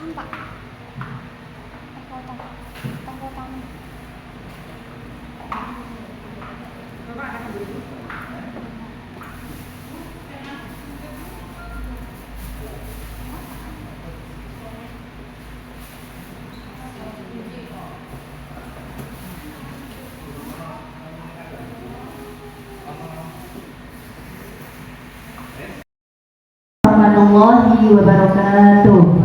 warahmatullahi wabarakatuh.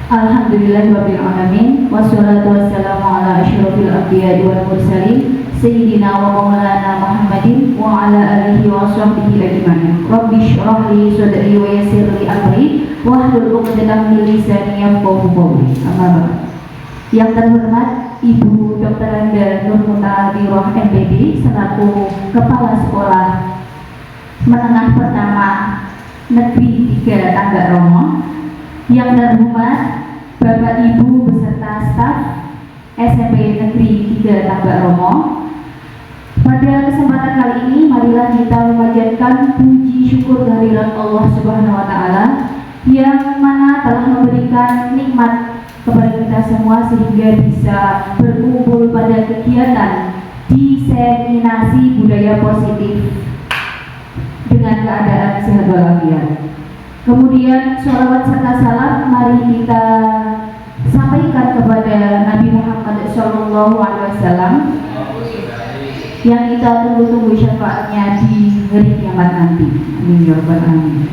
Alhamdulillahirabbil alamin wassalatu wassalamu ala asyrofil anbiya'i wal mursalin sayyidina wa maulana Muhammadin wa ala alihi wa sahbihi ajmain. Rabbi shrah li sadri wa yassir li amri wahlul 'uqdatam min lisani yafqahu qawli. Amma ba'd. Yang terhormat Ibu Dr. Anda Nur Mutahharah MPD selaku Kepala Sekolah Menengah Pertama Negeri 3 Tambak Romo. Yang terhormat Bapak Ibu beserta staf SMP Negeri 3 Tambak Romo. Pada kesempatan kali ini marilah kita memanjatkan puji syukur kehadirat Allah Subhanahu wa taala yang mana telah memberikan nikmat kepada kita semua sehingga bisa berkumpul pada kegiatan diseminasi budaya positif dengan keadaan sehat walafiat. Kemudian sholawat serta salam mari kita sampaikan kepada Nabi Muhammad SAW yang kita tunggu-tunggu syafaatnya di hari kiamat nanti. Amin ya rabbal alamin.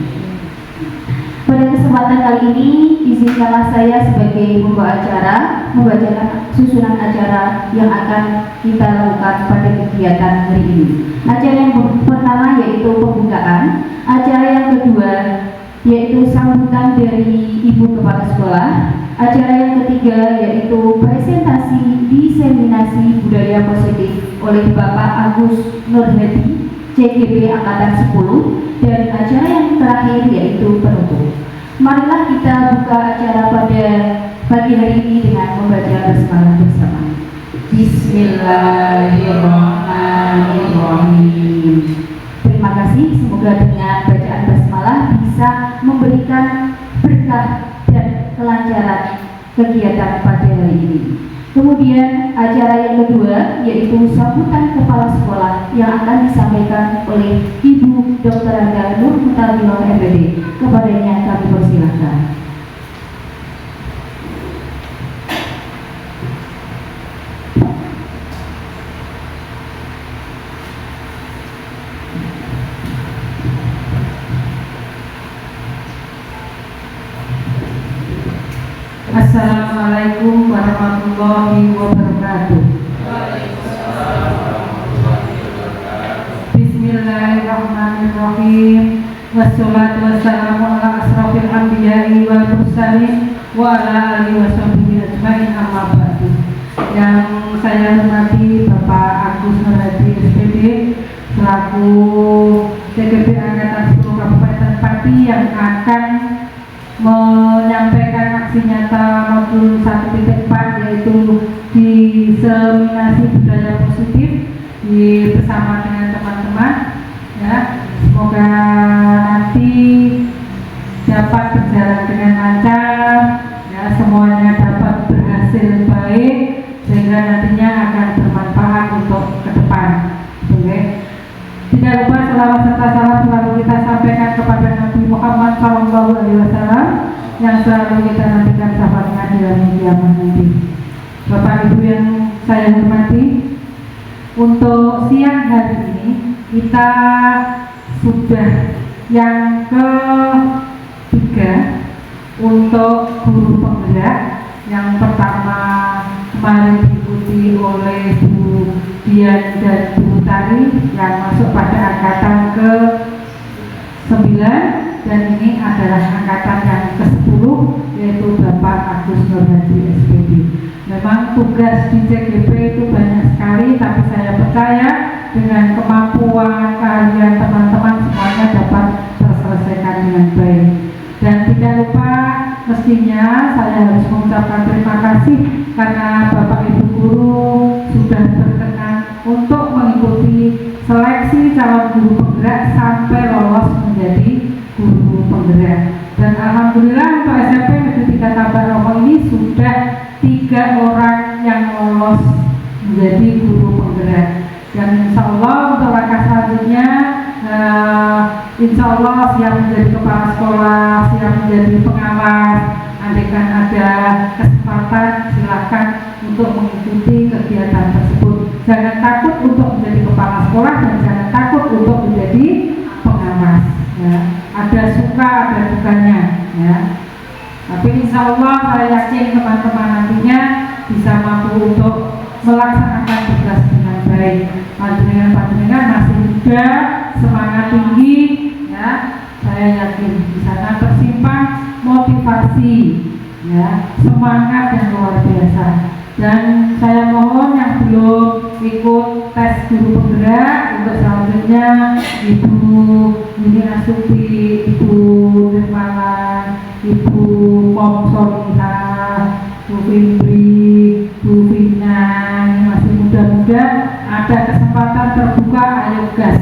Pada kesempatan kali ini izinkanlah saya sebagai pembawa acara membacakan susunan acara yang akan kita lakukan pada kegiatan hari ini. Acara yang pertama yaitu pembukaan, acara yang kedua yaitu sambutan dari Ibu Kepala Sekolah, acara yang ketiga yaitu presentasi diseminasi budaya positif oleh Bapak Agus Nurhadi CGP Angkatan 10, dan acara yang terakhir yaitu penutup. Marilah kita buka acara pada pagi hari ini dengan membaca basmalah bersama. Bismillahirrahmanirrahim. Terima kasih, semoga dengan bacaan basmalah bisa memberikan berkah dan kelancaran kegiatan pada hari ini. Kemudian acara yang kedua yaitu sambutan kepala sekolah yang akan disampaikan oleh Ibu Dr. Anda Nur Mutahharah MPD. Kepadanya kami persilahkan. Assalamualaikum warahmatullahi wabarakatuh. Bismillahirrahmanirrahim. Wassalatu wassalamu ala asrofil anbiya'i wal mursalin wa ala alihi washabihi ajmain, amma ba'du. Yang saya hormati Bapak Agus Nurhadi SPD selaku CGP Angkatan 10 Kabupaten Pati yang akan menyampaikan aksi nyata modul 1.4 yaitu diseminasi budaya positif bersama dengan teman-teman ya. Semoga nanti dapat berjalan dengan lancar ya, semuanya dapat berhasil baik sehingga nantinya akan bermanfaat untuk ke depan. Oke. Tidak lupa selawat serta salam selalu kita sampaikan kepada Nabi Muhammad SAW yang selalu kita nantikan syafaatnya di hari kiamat nanti. Bapak Ibu yang saya hormati, untuk siang hari ini kita sudah yang ketiga untuk guru penggerak. Yang pertama kemarin diikuti oleh Bu Dian dan Bu Tari yang masuk pada angkatan ke-9, dan ini adalah angkatan yang ke-10 yaitu Bapak Agus Nurhadi SPD. Memang tugas di CGP itu banyak sekali, tapi saya percaya dengan kemampuan kalian teman-teman semuanya dapat terselesaikan dengan baik. Dan tidak lupa mestinya saya harus mengucapkan terima kasih karena Bapak Ibu guru sudah berkenan untuk mengikuti seleksi calon guru penggerak sampai lolos menjadi guru penggerak. Dan alhamdulillah untuk SMP Negeri 3 Tabarogo ini sudah 3 orang yang lolos menjadi guru penggerak. Dan insya Allah untuk langkah selanjutnya, insya Allah siap menjadi kepala sekolah, siap menjadi pengawas. Andaikan ada kesempatan, silakan untuk mengikuti kegiatan tersebut. Jangan takut untuk menjadi kepala sekolah dan jangan takut untuk menjadi pengawas. Ya. Ada suka, ada dukanya. Ya. Tapi insya Allah saya yakin teman-teman nantinya bisa mampu untuk melaksanakan tugas dengan baik. Panjenengan masih muda, semangat tinggi, ya. Saya yakin di sana tersimpan motivasi, ya, semangat yang luar biasa. Dan saya mohon yang belum ikut tes guru penggerak untuk selanjutnya Ibu Nini Asuti, Ibu Nirmala, Ibu Komsorita, Bu Fitri, Bu Vina, masih muda-muda, ada kesempatan terbuka, ayo gas,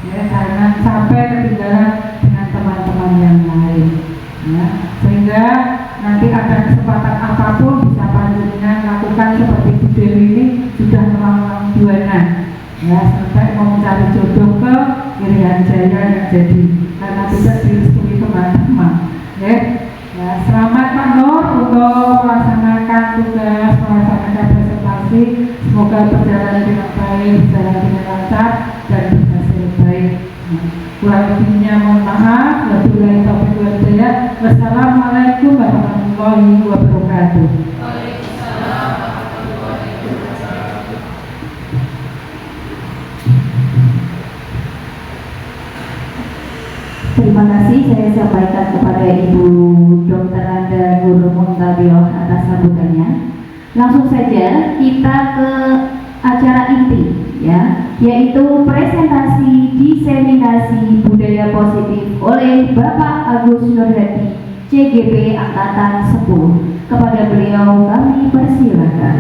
ya, jangan sampai ketinggalan dengan teman-teman yang lain, ya, sehingga nanti ada kesempatan apapun bisa panjenengan lakukan seperti Bu Dewi ini sudah melanglang buana, ya, sampai mau mencari jodoh ke Irian Jaya yang jadi karena tidak direstui teman-teman, ya. Ya, selamat Pak Nur untuk melaksanakan tugas, melaksanakan presentasi. Semoga berjalan dengan baik, berjalan dengan lancar dan berhasil baik. Kurang lebihnya mohon maaf. Wabillahi taufiq wal hidayah. Wassalamualaikum warahmatullahi wabarakatuh. Terima kasih saya sampaikan kepada Ibu Dr. Anda Guru Muntabio atas sambutannya. Langsung saja kita ke acara inti, ya, yaitu presentasi diseminasi budaya positif oleh Bapak Agus Nurhadi, CGP Angkatan 10. Kepada beliau kami persilakan.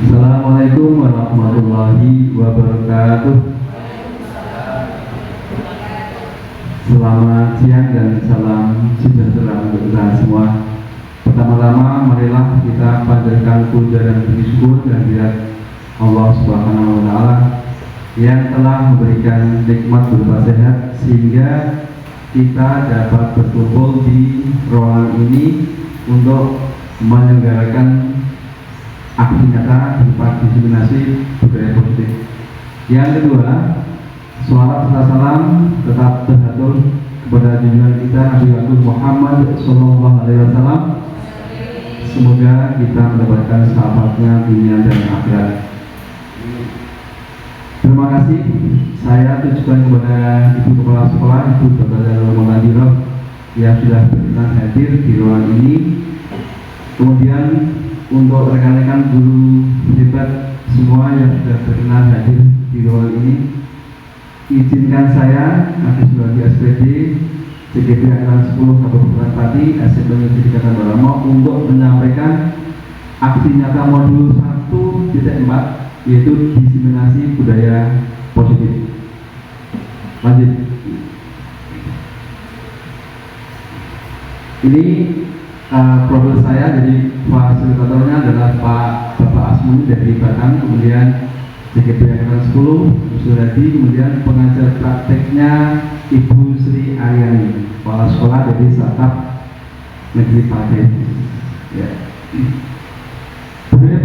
Assalamualaikum warahmatullahi wabarakatuh. Selamat siang dan salam sejahtera untuk kita semua. Pertama-tama marilah kita panjatkan puja dan syukur kehadirat Allah Subhanahu wa taala yang telah memberikan nikmat berupa sehat sehingga kita dapat berkumpul di ruangan ini untuk menyelenggarakan aksi nyata berupa diseminasi budaya positif. Yang kedua, sholawat serta salam tetap terhatur kepada junjungan kita Nabi Muhammad SAW. Semoga kita mendapatkan sahabatnya dunia dan akhirat. Terima kasih. Saya tujukan kepada Ibu Kepala Sekolah, Ibu Dr. Muladiro yang sudah berkenan hadir di ruangan ini. Kemudian untuk rekan-rekan guru hebat semua yang sudah berkenan hadir di ruangan ini, izinkan saya Agus Nurhadi SPD, CGP Angkatan 10 Kabupaten Pati, SMP Negeri 3 Tabarogo untuk menyampaikan aksi nyata modul 1.4, yaitu diseminasi budaya positif. Lanjut. Ini profil saya, jadi fasilitatornya adalah Bapak Asmuni dari Batam, kemudian CGP Angkatan 10 Nurhadi, kemudian pengajar prakteknya Ibu Sri Aryani, kepala sekolah dari Satap Negeri Pati. Ya. Budaya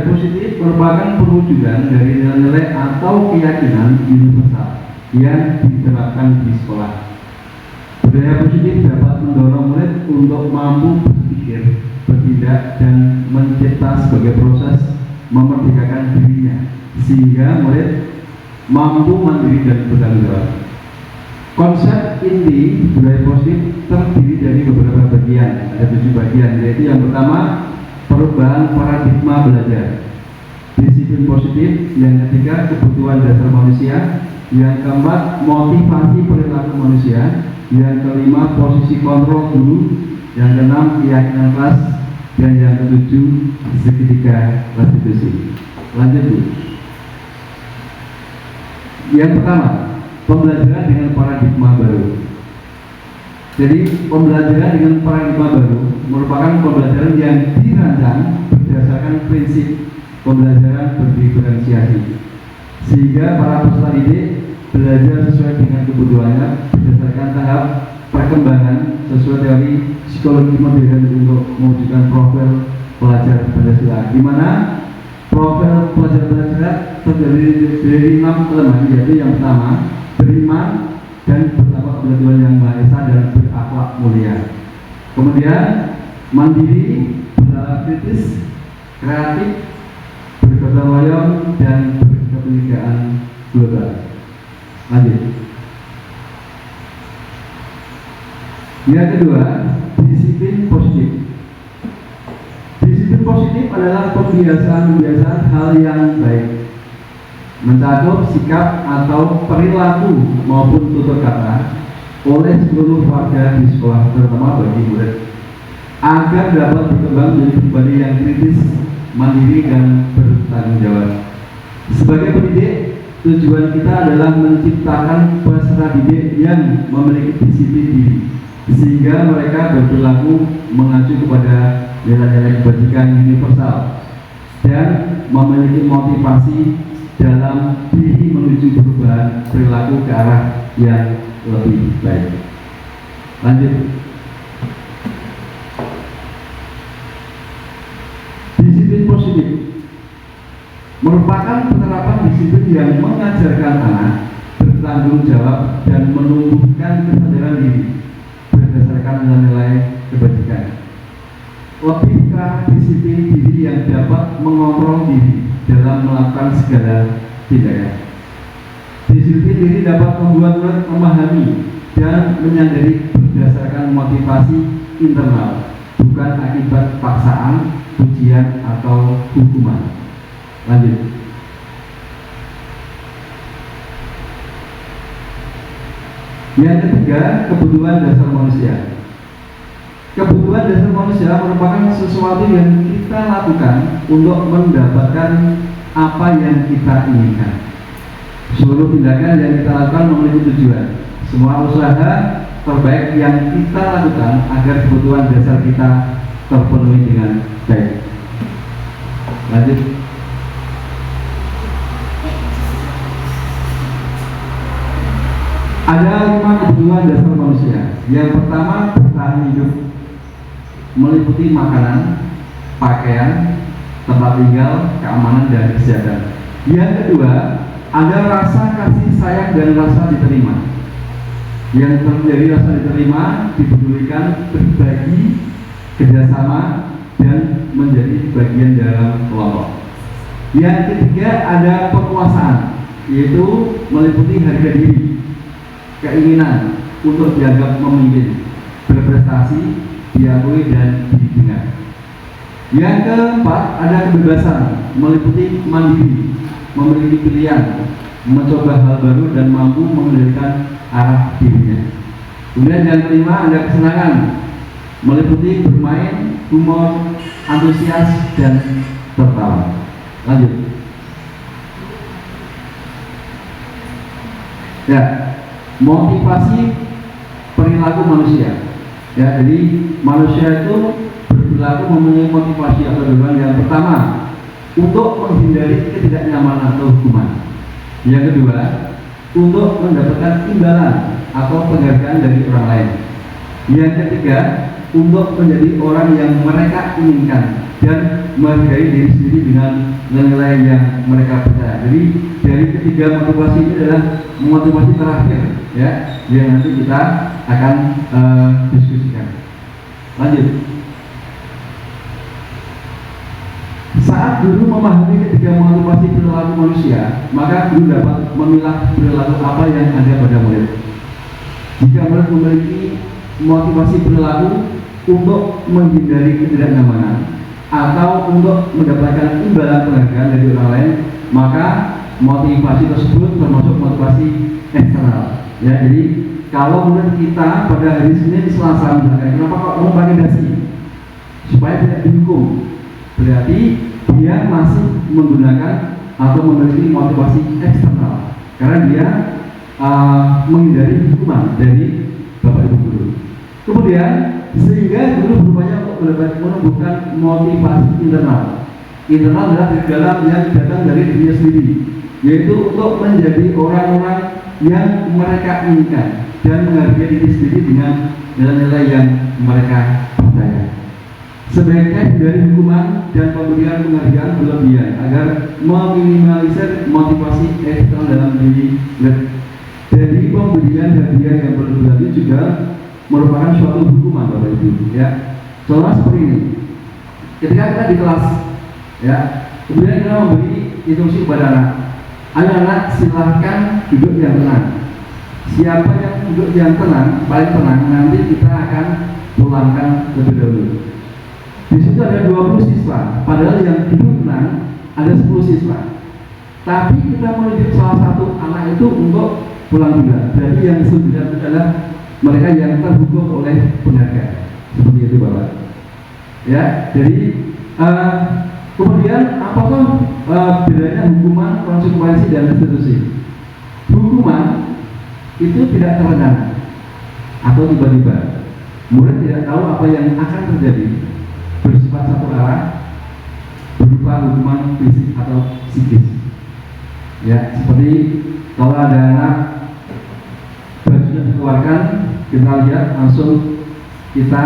positif merupakan perwujudan dari nilai-nilai atau keyakinan universal yang diterapkan di sekolah. Budaya positif dapat mendorong murid untuk mampu berpikir, bertindak, dan mencipta sebagai proses memerdekakan dirinya, sehingga murid mampu mandiri dan bertanggung jawab. Konsep inti budaya positif terdiri dari beberapa bagian, ada 7 bagian, yaitu yang pertama perubahan paradigma belajar, disiplin positif, yang ketiga kebutuhan dasar manusia, yang keempat motivasi perilaku manusia, yang kelima posisi kontrol guru, yang keenam keyakinan kelas, Dan yang ketujuh, segitiga restitusi. Lanjut Bu. Yang pertama, pembelajaran dengan paradigma baru. Jadi pembelajaran dengan paradigma baru merupakan pembelajaran yang dirancang berdasarkan prinsip pembelajaran berdiferensiasi, sehingga para peserta didik belajar sesuai dengan kebutuhannya berdasarkan tahap perkembangan sesuai teori psikologi modern untuk mewujudkan profil pelajar Pancasila, di mana profil pelajar Pancasila terdiri dari 6 elemen, yaitu yang pertama beriman dan bertakwa kepada Tuhan Yang Maha Esa dan berakhlak mulia. Kemudian mandiri, bernalar kritis, kreatif, bergotong royong dan berkepedulian global. Lanjut. Yang kedua, disiplin positif. Disiplin positif adalah pembiasaan-pembiasaan hal yang baik, mencakup sikap atau perilaku maupun tutur kata oleh seluruh warga di sekolah, terutama bagi murid, agar dapat berkembang menjadi pribadi yang kritis, mandiri dan bertanggung jawab. Sebagai pendidik, tujuan kita adalah menciptakan peserta didik yang memiliki disiplin diri, sehingga mereka berperilaku mengacu kepada nilai-nilai kebajikan universal dan memiliki motivasi dalam diri menuju perubahan perilaku ke arah yang lebih baik. Lanjut. Disiplin positif merupakan penerapan disiplin yang mengajarkan anak bertanggung jawab dan menumbuhkan kesadaran diri berdasarkan nilai-nilai kebajikan. Lebih ke disiplin diri yang dapat mengontrol diri dalam melakukan segala tindakan. Disiplin diri dapat membuat murid memahami dan menyadari berdasarkan motivasi internal, bukan akibat paksaan, ujian atau hukuman. Lanjut. Yang ketiga, kebutuhan dasar manusia. Kebutuhan dasar manusia merupakan sesuatu yang kita lakukan untuk mendapatkan apa yang kita inginkan. Seluruh tindakan yang kita lakukan memiliki tujuan. Semua usaha terbaik yang kita lakukan agar kebutuhan dasar kita terpenuhi dengan baik. Lanjut. Ada 5 kebutuhan dasar manusia. Yang pertama, bertahan hidup, meliputi makanan, pakaian, tempat tinggal, keamanan, dan kesehatan. Yang kedua, ada rasa kasih sayang dan rasa diterima. Yang terjadi rasa diterima, dipedulikan, berbagi, kerjasama, dan menjadi bagian dalam kelompok. Yang ketiga, ada penguasaan, yaitu meliputi harga diri, keinginan untuk dianggap memimpin, berprestasi, diakui dan didengar. Yang keempat, ada kebebasan, meliputi mandiri, memiliki pilihan, mencoba hal baru dan mampu mengendalikan arah dirinya. Kemudian yang kelima, ada kesenangan, meliputi bermain, humor, antusias dan tertawa. Lanjut. Ya, motivasi perilaku manusia. Ya, jadi manusia itu berperilaku mempunyai motivasi atau tujuan. Yang pertama, untuk menghindari ketidaknyamanan atau hukuman. Yang kedua, untuk mendapatkan imbalan atau penghargaan dari orang lain. Yang ketiga, untuk menjadi orang yang mereka inginkan dan menghargai diri sendiri dengan nilai yang mereka percaya. Jadi dari ketiga motivasi ini adalah motivasi terakhir, ya, yang nanti kita akan diskusikan. Lanjut. Saat guru memahami ketiga motivasi perilaku manusia, maka guru dapat memilah perilaku apa yang ada pada murid. Jika murid memiliki motivasi perilaku untuk menghindari ketidaknyamanan atau untuk mendapatkan imbalan penghargaan dari orang lain, maka motivasi tersebut termasuk motivasi eksternal. Ya, jadi kalau murid kita pada hari Senin, Selasa misalkan, kenapa kok mau pakai dasi? supaya tidak dihukum. Berarti dia masih menggunakan atau memiliki motivasi eksternal karena dia menghindari hukuman dari Bapak Ibu guru. Kemudian sehingga guru berupaya untuk menumbuhkan motivasi internal. Internal adalah dalam yang datang dari dirinya sendiri, yaitu untuk menjadi orang-orang yang mereka inginkan dan menghargai diri sendiri dengan nilai-nilai yang mereka percaya. Sebaiknya hindari hukuman dan pemberian penghargaan berlebihan agar meminimalisir motivasi eksternal dalam diri. Jadi pemberian hadiah yang berlebihan itu juga merupakan suatu hukuman Bapak Ibu. Ya, contohnya seperti ini. Ketika kita di kelas, ya, kemudian kita memberi instruksi kepada anak. Ayo anak, silahkan duduk yang tenang. Siapa yang duduk yang tenang, paling tenang, nanti kita akan pulangkan lebih dahulu. Di situ ada 20 siswa, padahal yang duduk tenang ada 10 siswa. Tapi kita menunjuk salah satu anak itu untuk pulang juga. Berarti yang 9 adalah mereka yang terhukum oleh penghargaan. Seperti itu Bapak. Ya, jadi kemudian apakah bedanya hukuman, konsekuensi dan restitusi? Hukuman itu tidak terencana atau tiba-tiba. Murid tidak tahu apa yang akan terjadi, bersifat satu arah, berupa hukuman fisik atau psikis. Ya, seperti kalau ada anak bajunya dikeluarkan, kita lihat langsung kita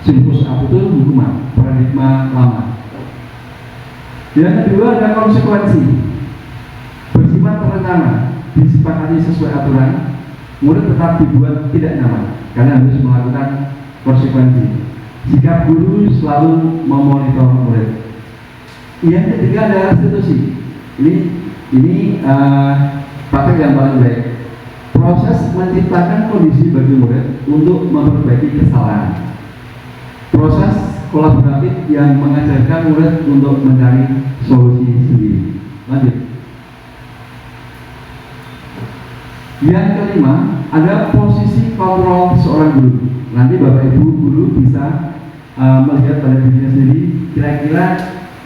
simpus up itu hukuman, paradigma lama. Yang kedua ada konsekuensi, bersifat terencana, disepakati sesuai aturan, murid tetap dibuat tidak nyaman karena harus melakukan konsekuensi. Sikap guru selalu memonitor murid. Yang ketiga ada restitusi. Ini praktek yang paling baik. Proses menciptakan kondisi bagi murid untuk memperbaiki kesalahan. Proses kolaboratif yang mengajarkan murid untuk mencari solusi sendiri. Lanjut. Yang kelima ada posisi kontrol seorang guru. Nanti Bapak Ibu guru bisa melihat pada dirinya sendiri, kira-kira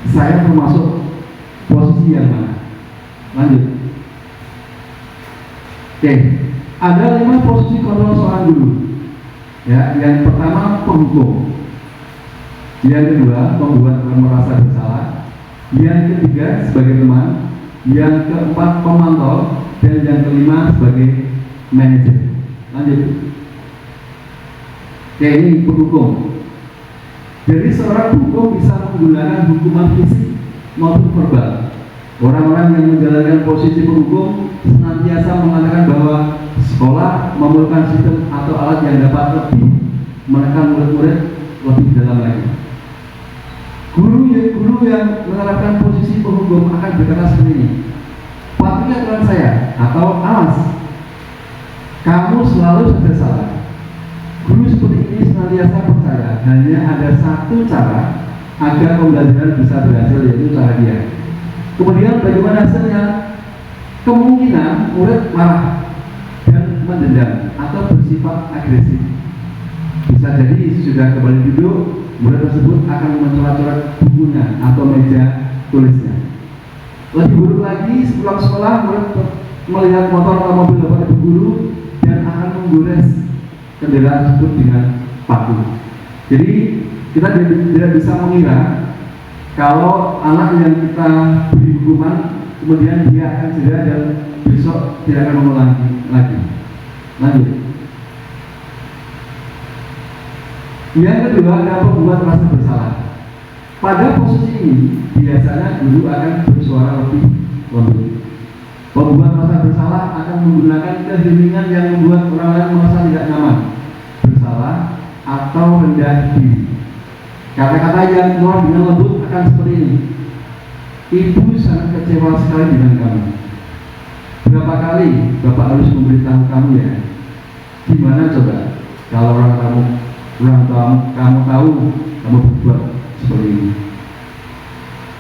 saya termasuk posisi yang mana. Lanjut. Oke, ada 5 posisi kontrol seorang guru. Ya, yang pertama penghukum, yang kedua membuat orang merasa bersalah, yang ketiga sebagai teman, yang keempat pemantau, dan yang kelima sebagai manajer. Lanjut. Oke, ini penghukum. Jadi seorang hukum bisa menggunakan hukuman fisik maupun verbal. Orang-orang yang menjalankan posisi penghukum senantiasa mengatakan bahwa sekolah memerlukan sistem atau alat yang dapat lebih menekan murid-murid lebih dalam lagi. Guru yang menerapkan posisi penghukum akan berkata seperti ini, patuhi aturan saya, atau awas, kamu selalu saja salah. Guru seperti ini senantiasa percaya hanya ada satu cara agar pembelajaran bisa berhasil, yaitu cara dia. Kemudian bagaimana hasilnya? Kemungkinan murid marah dan mendendam atau bersifat agresif. Bisa jadi sudah kembali duduk, murid tersebut akan mencoret-coret bukunya atau meja tulisnya. Lebih buruk lagi, sepulang sekolah murid melihat motor atau mobil Bapak Ibu guru dan akan menggores kendaraan tersebut dengan paku. Jadi kita tidak bisa mengira kalau anak yang kita beri hukuman kemudian dia akan jeda dan besok tidak akan mengulangi lagi. Lanjut. Yang kedua adalah membuat rasa bersalah. Pada posisi ini biasanya guru akan bersuara lebih lembut. Membuat rasa bersalah akan menggunakan keheningan yang membuat orang lain merasa tidak nyaman, bersalah atau rendah diri. Kata-kata yang keluar dengan lembut akan seperti ini. Ibu sangat kecewa sekali dengan kamu. Berapa kali Bapak harus memberitahu kamu ya? Gimana coba kalau orang kamu tahu kamu berbuat seperti ini?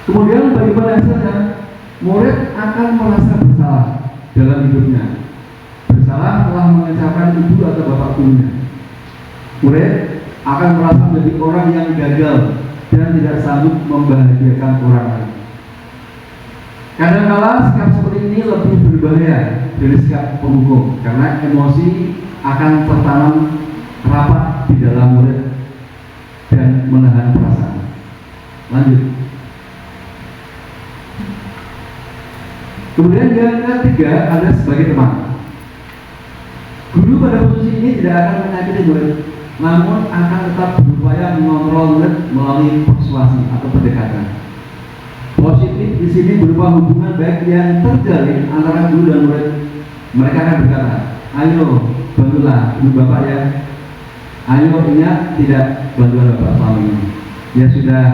Kemudian bagaimana hasilnya? Murid akan merasa bersalah dalam hidupnya. Bersalah telah mengecewakan ibu atau bapak gurunya. Murid akan merasa menjadi orang yang gagal dan tidak sanggup membahagiakan orang lain. Kadang-kala sikap seperti ini lebih berbahaya dari sikap penghukum karena emosi akan tertanam rapat di dalam murid dan menahan perasaan. Lanjut. Kemudian yang ketiga ada sebagai teman. Guru pada posisi ini tidak akan menyakiti murid, namun akan tetap berupaya mengontrol murid melalui persuasi atau pendekatan. Positif di sini berupa hubungan baik yang terjalin antara guru dan murid. Mereka akan berkata, ayo bantulah ibu bapak ya. Ayo ingat tidak bantuan bapak selama ini. Ya sudah,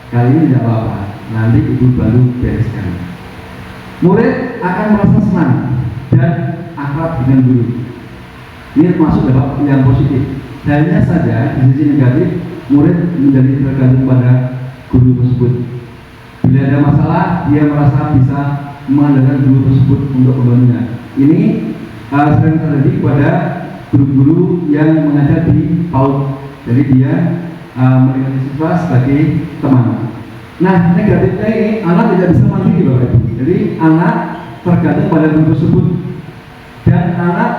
kali ini tidak apa-apa. Nanti ibu baru bereskan. Murid akan merasa senang dan akrab dengan guru. Ini termasuk dalam yang positif. Hanya saja di sisi negatif, murid menjadi tergantung pada guru tersebut. Bila ada masalah, dia merasa bisa mengandalkan guru tersebut untuk membantunya. Ini sering terjadi pada guru-guru yang mengajar di PAUD. Jadi dia melihat siswa sebagai teman. Nah, negatifnya ini anak tidak bisa mandiri, Bapak Ibu. Jadi anak tergantung pada guru tersebut dan anak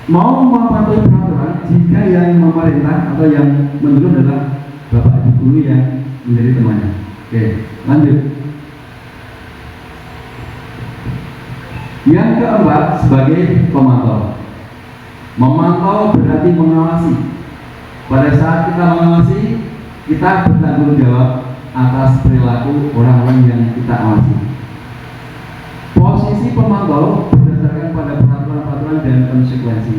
mau mematuhi peraturan jika yang memerintah atau yang menurut adalah bapak ibu guru yang menjadi temannya. Oke, lanjut. Yang keempat sebagai pemantau. Memantau berarti mengawasi. Pada saat kita mengawasi, kita bertanggung jawab atas perilaku orang-orang yang kita awasi. Posisi pemantau berdasarkan pada peraturan-peraturan dan konsekuensi.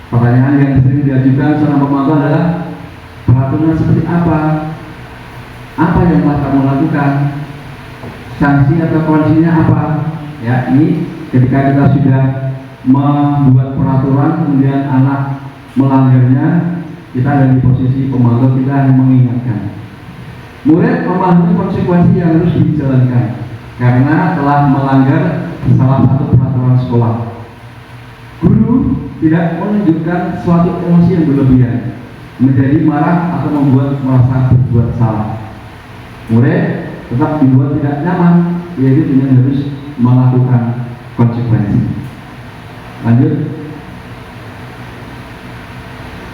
Pertanyaan yang sering diajukan seorang pemantau adalah peraturan seperti apa? Apa yang telah kamu lakukan? Sanksi atau kondisinya apa? Ya, ini ketika kita sudah membuat peraturan kemudian anak melanggarnya, kita ada di posisi pemantau, kita mengingatkan. Murid memahami konsekuensi yang harus dijalankan karena telah melanggar salah satu peraturan sekolah. Guru tidak menunjukkan suatu emosi yang berlebihan, menjadi marah atau membuat merasa berbuat salah. Murid tetap dibuat tidak nyaman, yaitu dengan harus melakukan konsekuensi. Lanjut.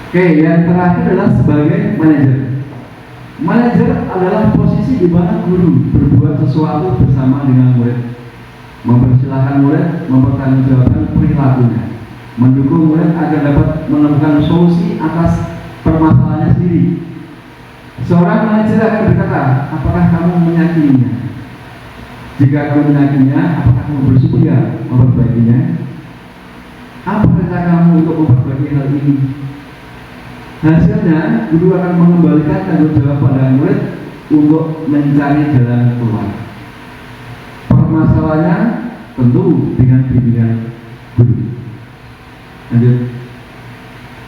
Oke, yang terakhir adalah sebagai manajer. Manajer adalah posisi di mana guru berbuat sesuatu bersama dengan murid, mempersilahkan murid mempertanggungjawabkan perilakunya, mendukung murid agar dapat menemukan solusi atas permasalahannya sendiri. Seorang manajer akan berkata, apakah kamu menyakininya? Jika kamu menyakininya, apakah kamu bersedia memperbaikinya? Apa rencana kamu untuk memperbaiki hal ini? Hasilnya, guru akan mengembalikan tanggung jawab pada murid untuk mencari jalan keluar. Permasalahannya tentu dengan bimbingan guru. Lanjut.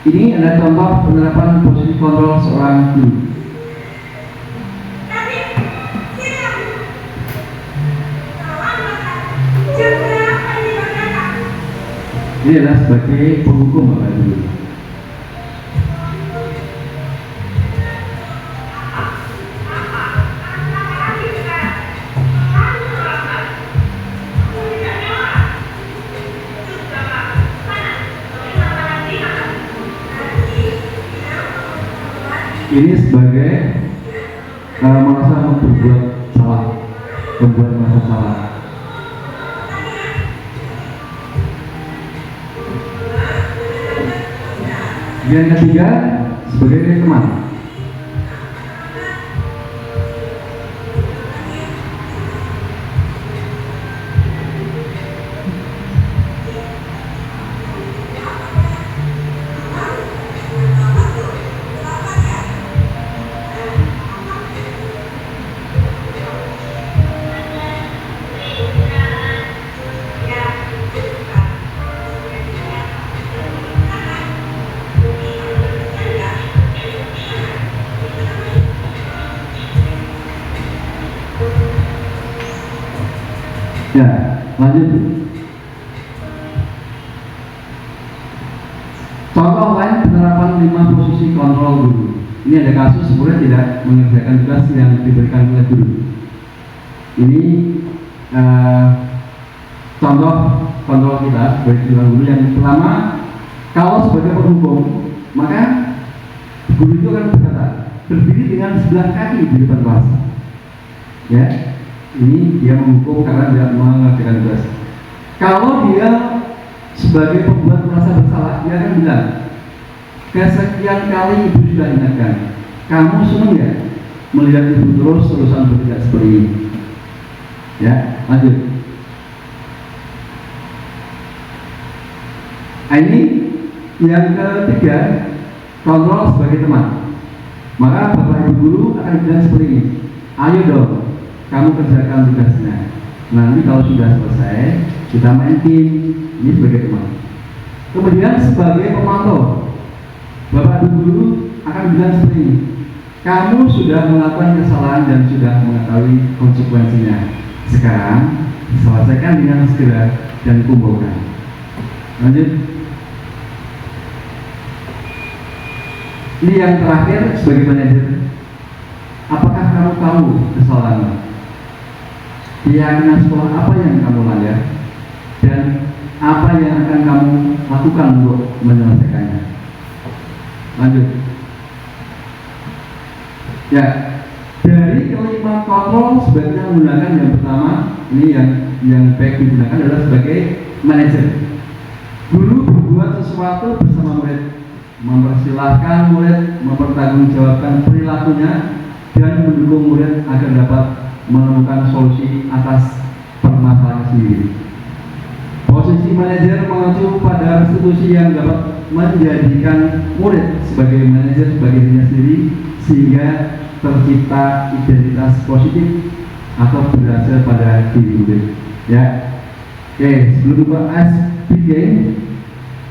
Ini adalah contoh penerapan posisi kontrol seorang guru. Ini adalah sebagai penghukum, Bapak Ibu. Ini sebagai merasa berbuat salah, membuat merasa salah. Yang ketiga sebagai teman. Ya, lanjut. Contoh lain penerapan 5 posisi kontrol guru. Ini ada kasus murid tidak mengerjakan tugas yang diberikan oleh guru. Ini contoh kontrol kita sebagai guru yang pertama, kalau sebagai penghukum, maka guru itu akan berkata, berdiri dengan sebelah kaki di depan kelas. Ya, ini dia menghukum karena tidak mengerjakan tugas. Kalau dia sebagai pembuat merasa bersalah, dia akan bilang, kesekian kali ibu sudah ingatkan, kamu senang ya melihat ibu terusan bertindak seperti ini. Ya, lanjut. Ini yang ketiga, kontrol sebagai teman. Maka bapak ibu guru akan bilang seperti ini, ayo dong, kamu kerjakan tugasnya. Nanti kalau sudah selesai, kita main tim. Ini sebagai teman. Kemudian sebagai pemantau, bapak ibu guru akan bilang seperti ini, kamu sudah melakukan kesalahan dan sudah mengetahui konsekuensinya. Sekarang selesaikan dengan segera dan kumpulkan. Lanjut. Ini yang terakhir sebagai manajer. Apakah kamu tahu kesalahanmu? Keyakinan sekolah apa yang kamu langgar? Dan apa yang akan kamu lakukan untuk menyelesaikannya? Lanjut. Ya, dari kelima kontrol sebaiknya menggunakan yang pertama, ini yang baik digunakan adalah sebagai manajer. Guru berbuat sesuatu bersama murid, mempersilahkan murid mempertanggungjawabkan perilakunya dan mendukung murid agar dapat menemukan solusi atas permasalahan sendiri. Posisi manajer mengacu pada institusi yang dapat menjadikan murid sebagai manajer sebagai dirinya sendiri sehingga tercipta identitas positif atau berhasil pada diri murid. Ya, oke, sebelum kita begin,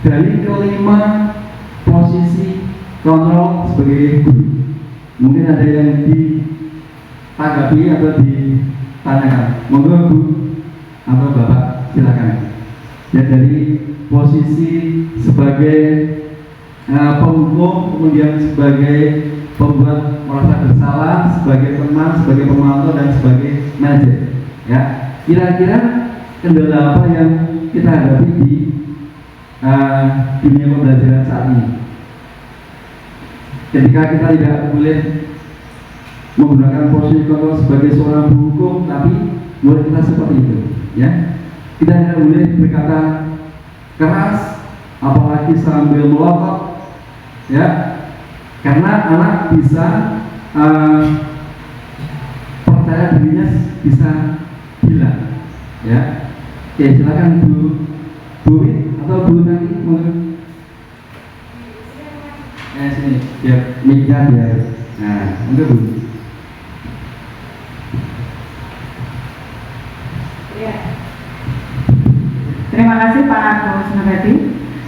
dari kelima posisi kontrol sebagai guru, mungkin ada yang ditanggapi atau ditanyakan. Monggo Bu atau Bapak silakan. Ya, dari posisi sebagai penghukum, kemudian sebagai pembuat merasa bersalah, sebagai teman, sebagai pemantau dan sebagai manajer. Ya, kira-kira kendala apa yang kita hadapi di dunia pembelajaran saat ini? Ketika kita tidak boleh menggunakan posisi kontrol sebagai seorang penghukum, tapi murid kita seperti itu, ya. Kita tidak boleh berkata keras, apalagi sambil melotot, ya, karena anak bisa percaya dirinya bisa hilang, ya. Oke, silakan Bu Wit atau Bu nanti mungkin. Sini, biar mic-nya biar. Nah, monggo Bu. Ya. Terima kasih Pak Agus Nurhadi.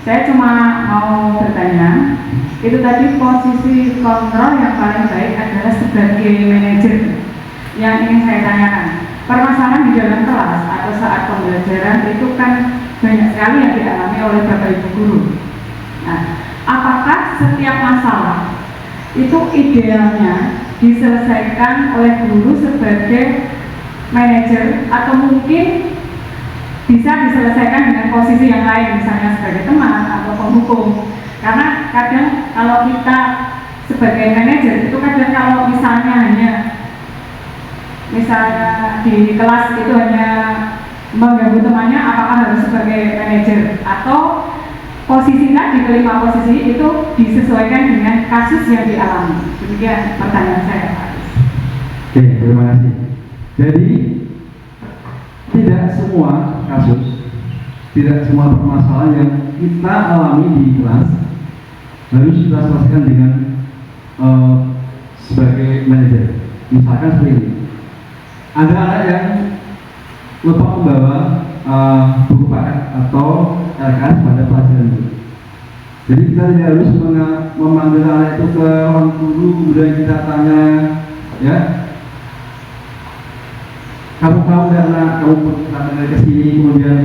Saya cuma mau bertanya, itu tadi posisi kontrol yang paling baik adalah sebagai manajer. Yang ingin saya tanyakan, permasalahan di dalam kelas atau saat pembelajaran itu kan banyak sekali yang dialami oleh Bapak Ibu guru. Nah, apakah setiap masalah itu idealnya diselesaikan oleh guru sebagai manajer atau mungkin bisa diselesaikan dengan posisi yang lain, misalnya sebagai teman atau penghukum? Karena kadang kalau kita sebagai manajer itu kadang kalau misalnya di kelas itu hanya mengganggu temannya, apakah harus sebagai manajer atau posisinya di kelima posisi itu disesuaikan dengan kasus yang dialami? Demikian pertanyaan saya, Pak. Oke, terima kasih. Jadi tidak semua kasus, tidak semua permasalahan yang kita alami di kelas harus kita selesaikan dengan sebagai manajer. Misalkan seperti ini, ada anak yang lupa membawa buku paket atau LKS pada pelajaran itu. Jadi kita tidak harus memanggil anak itu ke ruang guru, kemudian kita tanya, ya, kamu tahu karena kamu datang ke sini, kemudian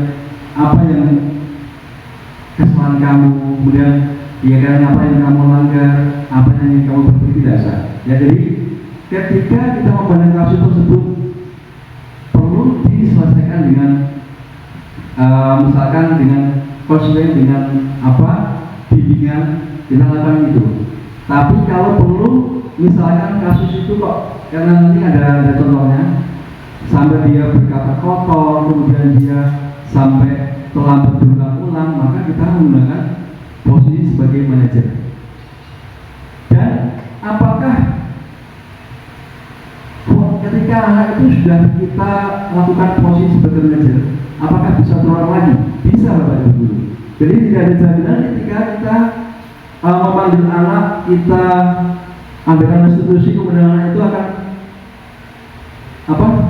apa yang kesalahan kamu, kemudian keyakinan apa yang kamu langgar, apa yang ingin kamu perbuat tidak sah. Ya, jadi ketika kita memandang kasus tersebut perlu diselesaikan dengan misalkan dengan konseling, dengan apa bimbingan, kita lakukan itu. Tapi kalau perlu misalkan kasus itu kok karena nanti ada contohnya sampai dia berkata kotor, kemudian dia sampai terlambat berulang-ulang, maka kita menggunakan posisi sebagai manajer. Dan apakah ketika anak itu sudah kita lakukan posisi sebagai manajer, apakah bisa terulang lagi? Bisa, Bapak Ibu Guru. Jadi tidak ada jaminan ketika kita memanggil anak, kita ambilkan restitusi, kemudian anak itu akan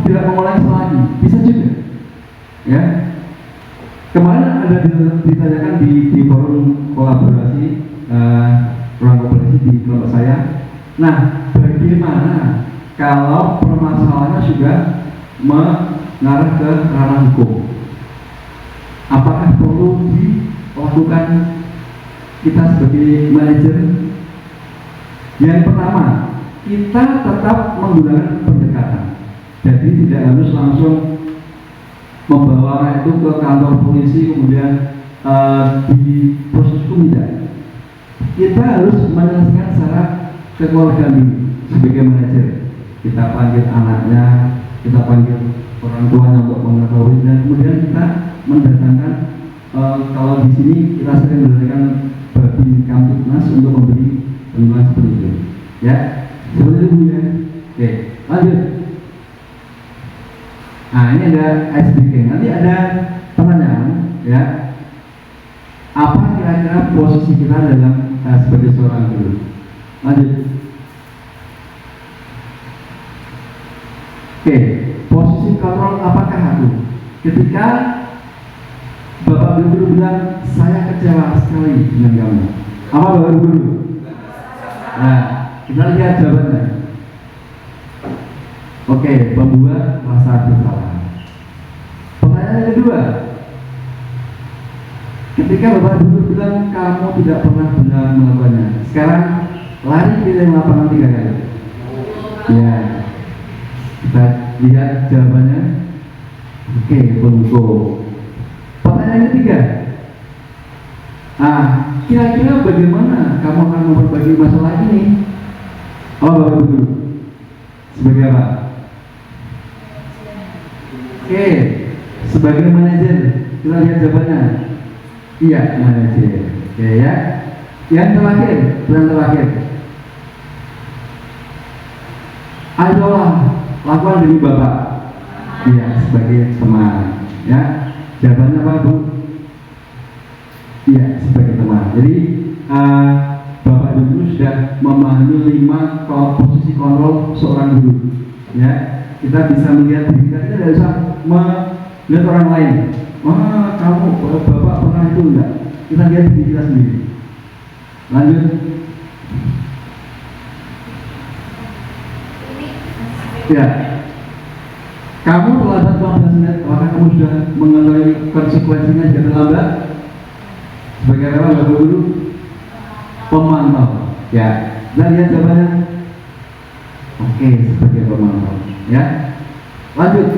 tidak mengulangi lagi. Bisa juga, ya. Kemarin ada ditanyakan di forum kolaborasi ruang kooperasi di kelompok saya. Nah, bagaimana kalau permasalahannya sudah mengarah ke ranah hukum? Apakah perlu dilakukan kita sebagai manajer? Yang pertama, kita tetap menggunakan pendekatan. Jadi tidak harus langsung membawa anak itu ke kantor polisi kemudian di proses hukum, tidak. Kita harus menyelesaikan secara kekeluargaan dulu sebagai manajer. Kita panggil anaknya, kita panggil orang tuanya untuk mengetahui, dan kemudian kita mendatangkan kalau di sini kita sering mendatangkan Babin Kamtibnas untuk memberi penjelasan seperti itu, ya, seperti itu ya. Oke, lanjut. Nah, ini ada ice breaking. Nanti ada pertanyaan, ya. Apa kira-kira posisi kita dalam sebagai seorang guru? Lanjut. Oke, posisi kontrol apakah aku? Ketika Bapak Guru bilang saya kecewa sekali dengan kamu, apa Bapak Guru? Nah, kita lihat jawabannya. Oke, membuat rasa bersalah. Pertanyaan yang kedua, ketika Bapak Guru bilang kamu tidak pernah benar melakukannya, sekarang lari pilih lapangan 3 kali. Ya, kita lihat jawabannya. Oke, tunggu. Pertanyaan yang ketiga, kira-kira bagaimana kamu akan memperbaiki masalah ini? Oh, Bapak Guru, sebagai apa? Oke, sebagai manajer, kita lihat jawabannya. Iya, manajer. Oke, ya. Yang terakhir. Ayolah, lakukan demi Bapak. Iya, sebagai teman. Ya, jawabannya apa, Bu? Iya, sebagai teman. Jadi Bapak Guru sudah memahami 5 posisi kontrol seorang guru. Ya, kita bisa melihat diri kita, tidak usah melihat orang lain. Wah, kamu Bapak pernah itu enggak? Kita lihat diri kita sendiri. Lanjut. Ya, kamu terlambat 15 menit, apakah kamu sudah mengetahui konsekuensinya jika terlambat? Sebagai apa, Bapak Guru? Pemantau. Ya, kita lihat jawabannya. Oke, sebagai pemantau. Ya, lanjut.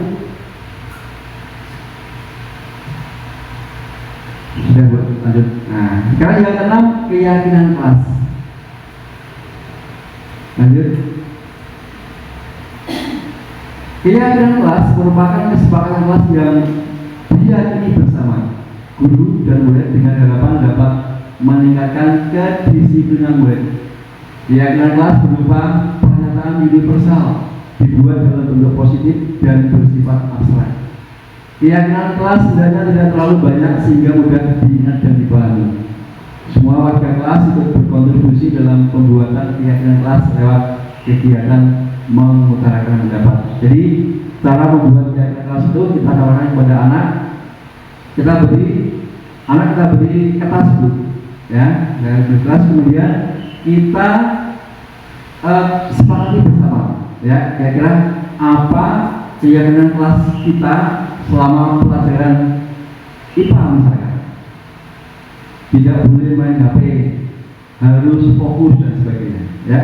Sudah, Bu, lanjut. Nah, sekarang yang keenam, keyakinan kelas. Lanjut. Keyakinan kelas merupakan kesepakatan kelas yang diyakini bersama guru dan murid dengan harapan dapat meningkatkan kedisiplinan murid. Keyakinan kelas berupa pernyataan universal, dibuat dalam bentuk positif dan bersifat abstrak. Keyakinan kelas sebenarnya tidak terlalu banyak sehingga mudah diingat dan dipahami. Semua warga kelas ikut berkontribusi dalam pembuatan keyakinan kelas lewat kegiatan mengutarakan pendapat. Jadi cara membuat keyakinan kelas itu kita tawarkan kepada anak. Kita beri kertas, Bu, ya, dari kelas, kemudian kita sepakati bersama, ya, kira-kira apa keyakinan kelas kita selama pelajaran IPA misalkan. Tidak boleh main HP, harus fokus dan sebagainya. Ya,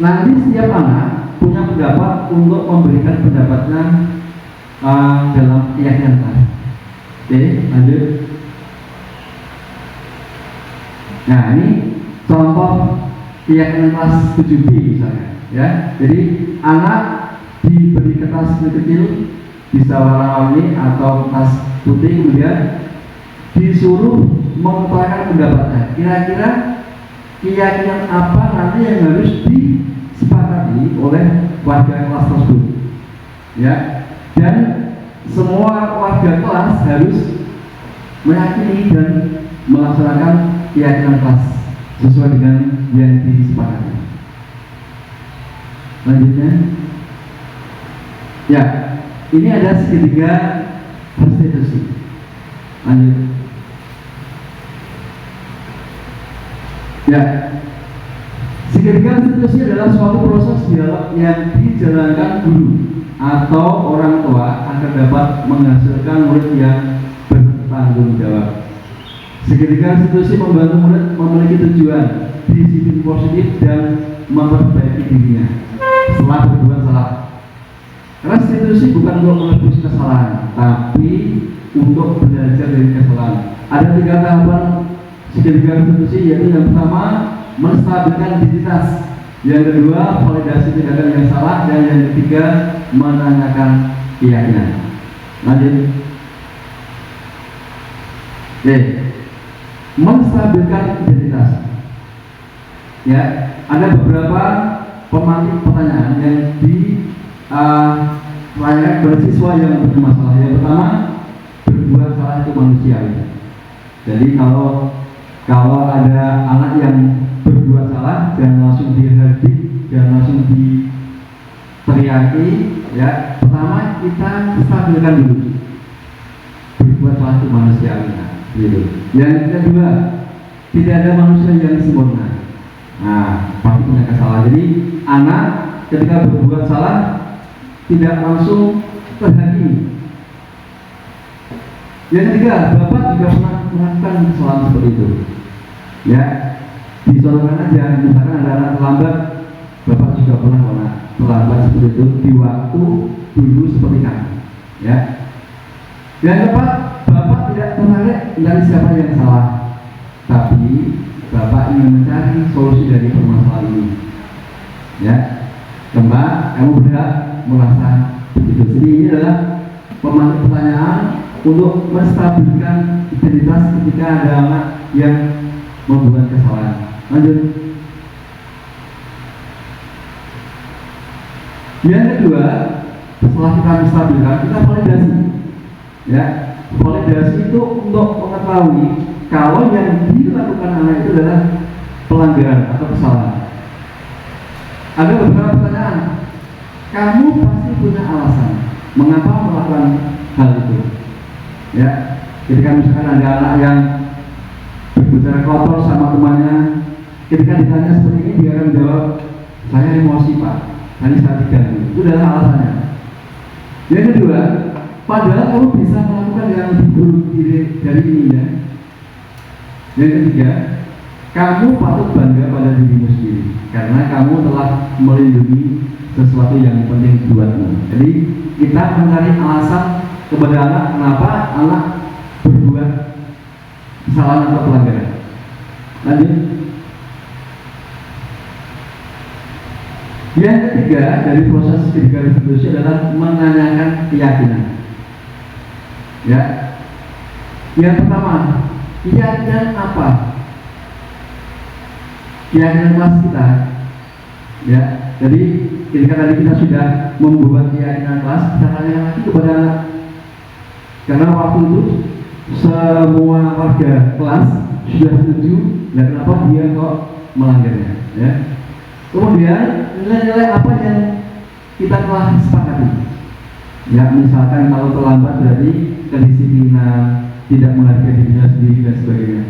nanti setiap anak punya pendapat untuk memberikan pendapatnya dalam keyakinan kelas. Oke, lanjut. Nah, ini contoh keyakinan kelas 7B misalnya. Ya, jadi anak diberi kertas kecil bisa warna-warni atau kertas putih, kemudian disuruh mengutarakan pendapatnya. Kira-kira keyakinan apa nanti yang harus disepakati oleh warga kelas tersebut, ya, dan semua warga kelas harus meyakini dan melaksanakan keyakinan kelas sesuai dengan yang disepakati. Lanjutnya, ya, ini ada segitiga konstitusi. Lanjut. Ya, segitiga konstitusi adalah suatu proses dialog yang dijalankan guru atau orang tua agar dapat menghasilkan murid yang bertanggung jawab. Segitiga konstitusi membantu murid memiliki tujuan, disiplin positif dan memperbaiki dirinya setelah berbuat salah. Restitusi bukan untuk menebus kesalahan, tapi untuk belajar dari kesalahan. Ada 3 tahapan segitiga restitusi, yaitu yang pertama menstabilkan identitas, yang kedua validasi tindakan yang salah, dan yang ketiga menanyakan keyakinan. Lanjut. Oke, menstabilkan identitas. Ya, ada beberapa pemantik pertanyaan yang ditanyakan kepada siswa yang bermasalah. Yang pertama, berbuat salah itu manusiawi. Jadi kalau ada anak yang berbuat salah, jangan langsung dihardik, jangan langsung diteriaki. Ya, pertama kita stabilkan dulu. Berbuat salah itu manusiawi. Gitu. Yang kedua, tidak ada manusia yang sempurna. Nah, pasti punya kesalahan. Jadi anak ketika berbuat salah tidak langsung terhakimi. Yang ketiga, bapak juga pernah melakukan kesalahan seperti itu. Ya, dicontohkan aja, misalkan ada anak terlambat, bapak juga pernah terlambat seperti itu di waktu dulu seperti kamu. Ya. Yang keempat, bapak tidak menarik dari siapa yang salah, tapi bapak ingin mencari solusi dari permasalahan ini. Ya, keempat, kamu berhak merasa begitu. Jadi ini adalah pemantik pertanyaan untuk menstabilkan identitas ketika ada anak yang membuat kesalahan. Lanjut. Yang kedua, setelah kita menstabilkan, kita validasi. Ya, validasi itu untuk mengetahui kalau yang dilakukan anak itu adalah pelanggaran atau kesalahan. Ada beberapa pertanyaan. Kamu pasti punya alasan mengapa melakukan hal itu. Ya, ketika misalkan ada anak yang berbicara kotor sama temannya, ketika ditanya seperti ini dia akan jawab, saya emosi pak, tadi saya diganggu. Itu adalah alasannya. Yang kedua, padahal kamu bisa melakukan yang buruk dari ini ya. Yang ketiga, kamu patut bangga pada dirimu sendiri karena kamu telah melindungi sesuatu yang penting buatmu. Jadi kita mencari alasan kepada anak kenapa anak berbuat kesalahan atau pelanggaran. Lanjut. Yang ketiga dari proses segitiga restitusi adalah menanyakan keyakinan. Ya. Yang pertama, keyakinan apa? Keyakinan kelas kita. Ya. Jadi ketika tadi kita sudah membuat keyakinan kelas, kita tanyakan lagi kepada anak. Karena waktu itu semua warga kelas sudah setuju, dan kenapa dia kok melanggarnya? Ya. Kemudian nilai-nilai apa yang kita telah sepakati? Ya, misalkan kalau terlambat berarti kedisiplinan, tidak menghargai dirinya sendiri dan sebagainya.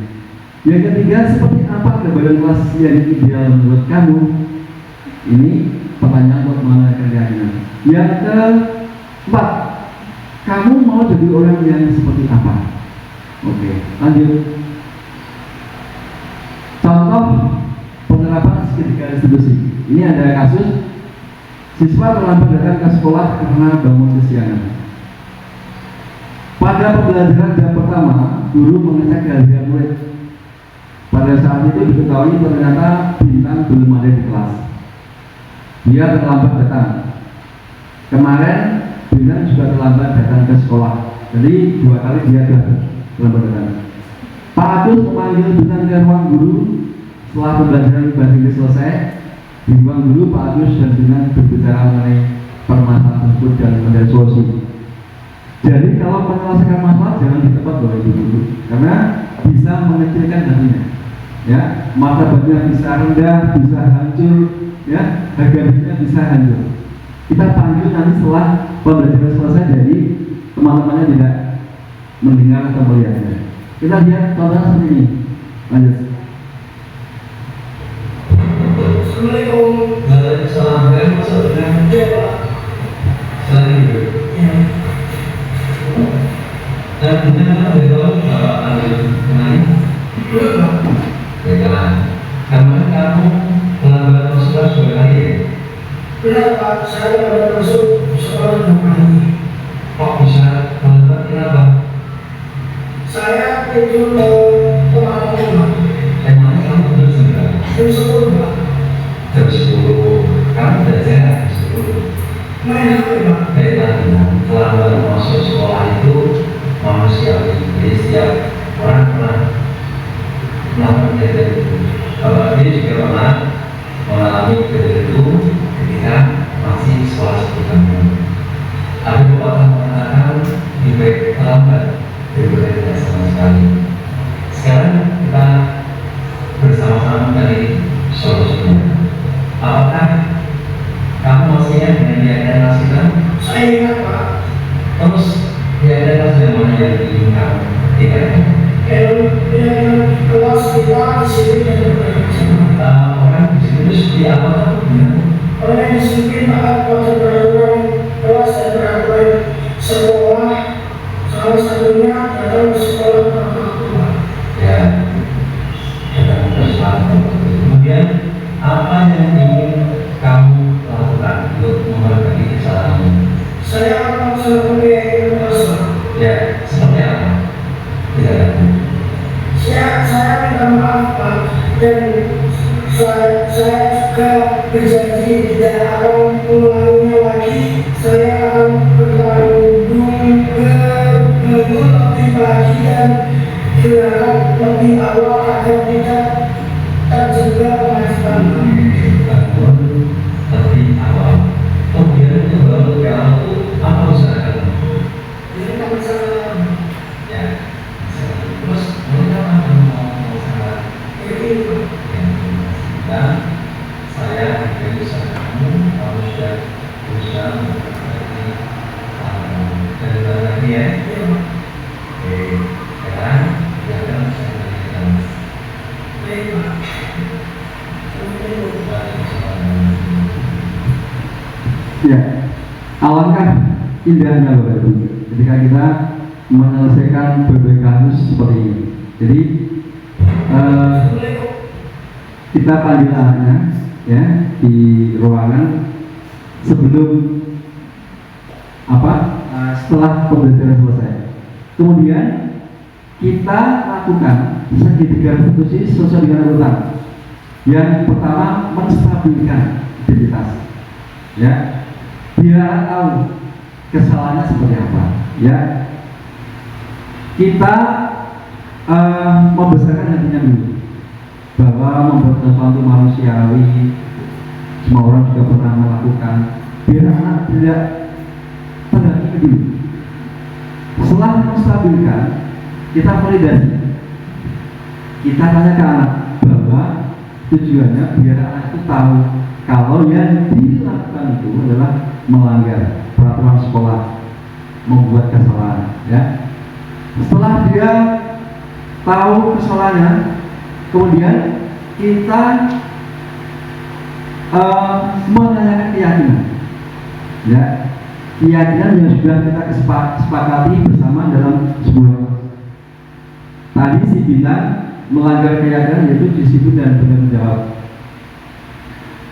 Yang ketiga, seperti apa kebadan kelas yang ideal menurut kamu? Ini pertanyaan untuk mengenai keyakinan. Yang keempat, kamu mau jadi orang yang seperti apa? Oke, lanjut. Contoh institusi. Ini ada kasus siswa terlambat datang ke sekolah karena bangun kesiangan. Pada pembelajaran jam pertama, guru mengecek kehadiran murid. Pada saat itu diketahui ternyata Bintang belum ada di kelas. Dia terlambat datang. Kemarin Bintang juga terlambat datang ke sekolah. Jadi 2 kali dia terlambat datang. Pak Agus memanggil Bintang ke ruang guru. Setelah pembelajaran bahasa Inggris selesai, di ruang guru Pak Agus dan Bintang berbicara mengenai permasalahan tersebut dan mencari solusi. Jadi kalau menyelesaikan masalah jangan di tempat Bapak Ibu guru, karena bisa mengecilkan hatinya. Ya, martabatnya bisa rendah, bisa hancur, ya, harga dirinya bisa hancur. Kita panggil nanti setelah pembelajaran selesai, jadi teman-temannya tidak mendengar atau melihatnya. Kita lihat contohnya seperti ini. Lanjut. Assalamualaikum. Waalaikumsalam. Masuk dengan Pak. Selamat. Dan benar betul Bapak ambil kemarin. Baiklah. Kemarin kamu melanggar prosedur 2 kali ya? Benar Pak, saya baru masuk sekolah 2 kali. Kok bisa melanggar, kenapa? Saya tidur kemana-mana. Emangnya kamu tidur sebentar? Jam 10 Pak. Jam 10. Kamu belajar jam 10. Main HP Pak. Baiklah, selama masuk sekolah itu manusiawi. Jadi setiap orang pernah melakukan kejadian itu. Bapak ini juga pernah mengalami kejadian itu ketika masih sekolah seperti kamu. Tapi Bapak mengatakan lebih baik terlambat daripada tidak sama sekali. Sekarang kita bersama-sama mencari solusinya. Apakah kamu masih ingat dengan keadaan kelas kita? Saya ingat Pak. Terus keadaan kelas yang mana yang ingin kamu tidak? Kelas kita disiplin dan berbahagia. Orang di situ itu seperti apa kamu? Orang yang disiplin taat pada peraturan kelas dan peraturan sekolah. Salah satunya datang ke sekolah tepat waktu Pak. Ya, datang ke sekolah. Kemudian apa yang ingin kamu lakukan untuk memperbaiki kesalahanmu? Saya akan melaksanakan PAI kelas Pak. Ya, seperti apa? Tidak ada. Saya minta maaf Pak, dan saya juga berjanji tidak akan mengulanginya lagi. Saya akan berbangun lebih pagi dan berangkat lebih awal agar tidak terjebak kemacetan. Bangun lebih awal. Kemudian itu baru lebih awal itu apa usaha kamu? Ini kan masalah Ya, terus mereka akan mau usaha. ini Pak. Dan saya akan usaha kamu sudah berusaha memperbaiki dan lagi ya. Iya, Pak. Oke, sekarang silakan saya berikan. Baik Pak. Assalamualaikum. Ya, alangkah indahnya Bapak Ibu ketika kita menyelesaikan berbagai kasus seperti ini. Jadi kita panggil anaknya ya di ruangan sebelum setelah pembelajaran selesai. Kemudian kita lakukan segitiga restitusi sesuai dengan urutan. Yang pertama, menstabilkan identitas, ya, biar tahu kesalahannya seperti apa, ya. Kita membesarkan hatinya dulu, bahwa membuat sesuatu manusiawi, semua orang juga pernah melakukan, biar anak tidak terhati dulu. Setelah menstabilkan, kita validasi, kita tanya ke anak bahwa tujuannya biar anak itu tahu kalau yang dilakukan itu adalah melanggar peraturan sekolah, membuat kesalahan, ya. Setelah dia tahu kesalahannya, kemudian kita menanyakan keyakinan, ya, keyakinan yang sudah kita sepakati bersama dalam sebuah. Tadi si Bintang melanggar keyakinan yaitu disiplin dan bertanggung jawab.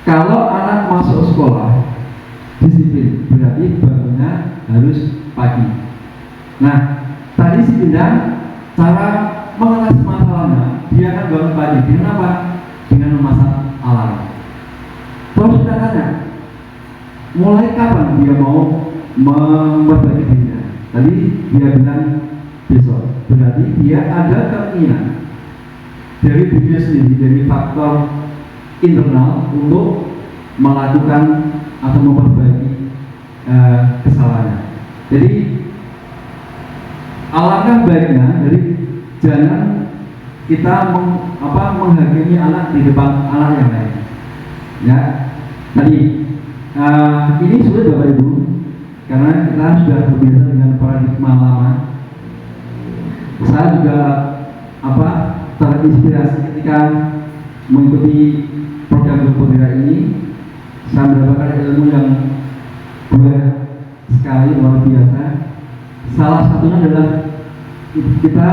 kalau anak masuk sekolah disiplin, berarti bangunnya harus pagi. Nah, tadi si Bintang cara mengatasi masalahnya, dia akan bangun pagi. Dengan apa? Dengan memasang alarm. Terus kita tanya, mulai kapan dia mau memperbaiki dirinya? Tadi dia bilang besok. Berarti dia ada keinginan dari dirinya sendiri, dari faktor internal untuk melakukan atau memperbaiki kesalahannya. Jadi alangkah baiknya dari jangan kita menghakimi anak di depan anak yang lain. Ya, tadi ini sulit Bapak Ibu, karena kita sudah terbiasa dengan paradigma lama. Saya juga terinspirasi ketika mengikuti program Putera ini. Saya mendapatkan ilmu yang luar sekali, luar biasa. Salah satunya adalah kita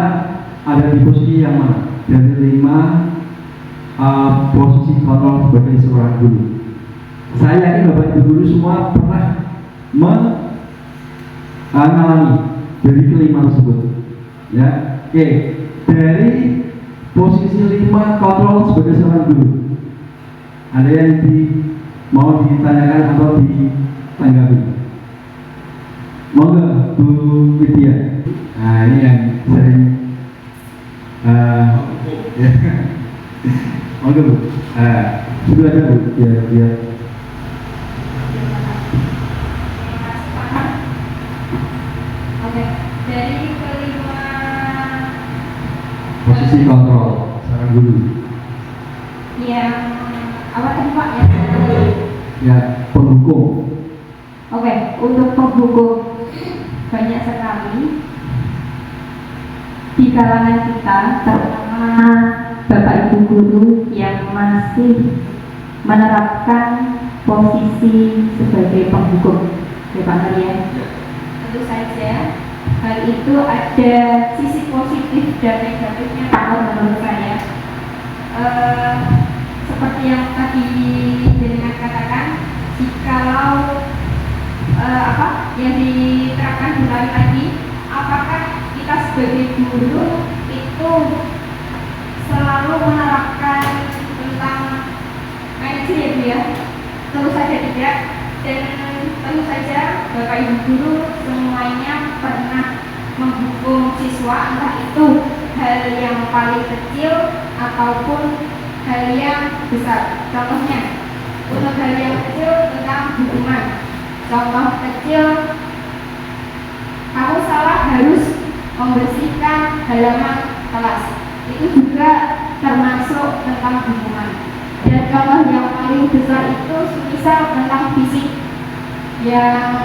ada di posisi yang mana? Dari 5 posisi kontrol sebagai seorang guru. Saya yakin Bapak Ibu guru semua pernah mengalami dari kelima tersebut. Ya, oke. Dari posisi 5 kontrol sebagai seorang guru, ada yang mau ditanyakan atau ditanggapi? Monggo Bu Widya. Nah, ini yang sering ya. Monggo Bu. Sudah ada Bu, ya. Oke, dari kelima Posisi kontrol seorang guru. yang apa tadi Pak ya? Ya, pendukung. Oke, untuk pendukung banyak sekali di kalangan kita, terutama Bapak Ibu guru yang masih menerapkan posisi sebagai pendukung, ya Pak Maria. Tentu saja hal itu ada sisi positif dan negatifnya kalau menurut saya. Seperti yang tadi jenengan katakan, jikalau yang diterapkan bulan tadi, apakah kita sebagai guru itu selalu menerapkan tentang manajer ya Bu ya? Tentu saja tidak. Dan tentu saja Bapak Ibu guru semuanya pernah menghukum siswa, entah itu hal yang paling kecil ataupun hal yang besar. Contohnya, untuk hal yang kecil tentang hukuman. Contoh kecil, kamu salah harus membersihkan halaman kelas. Itu juga termasuk tentang hukuman. Dan contoh yang paling besar itu misal tentang fisik, yang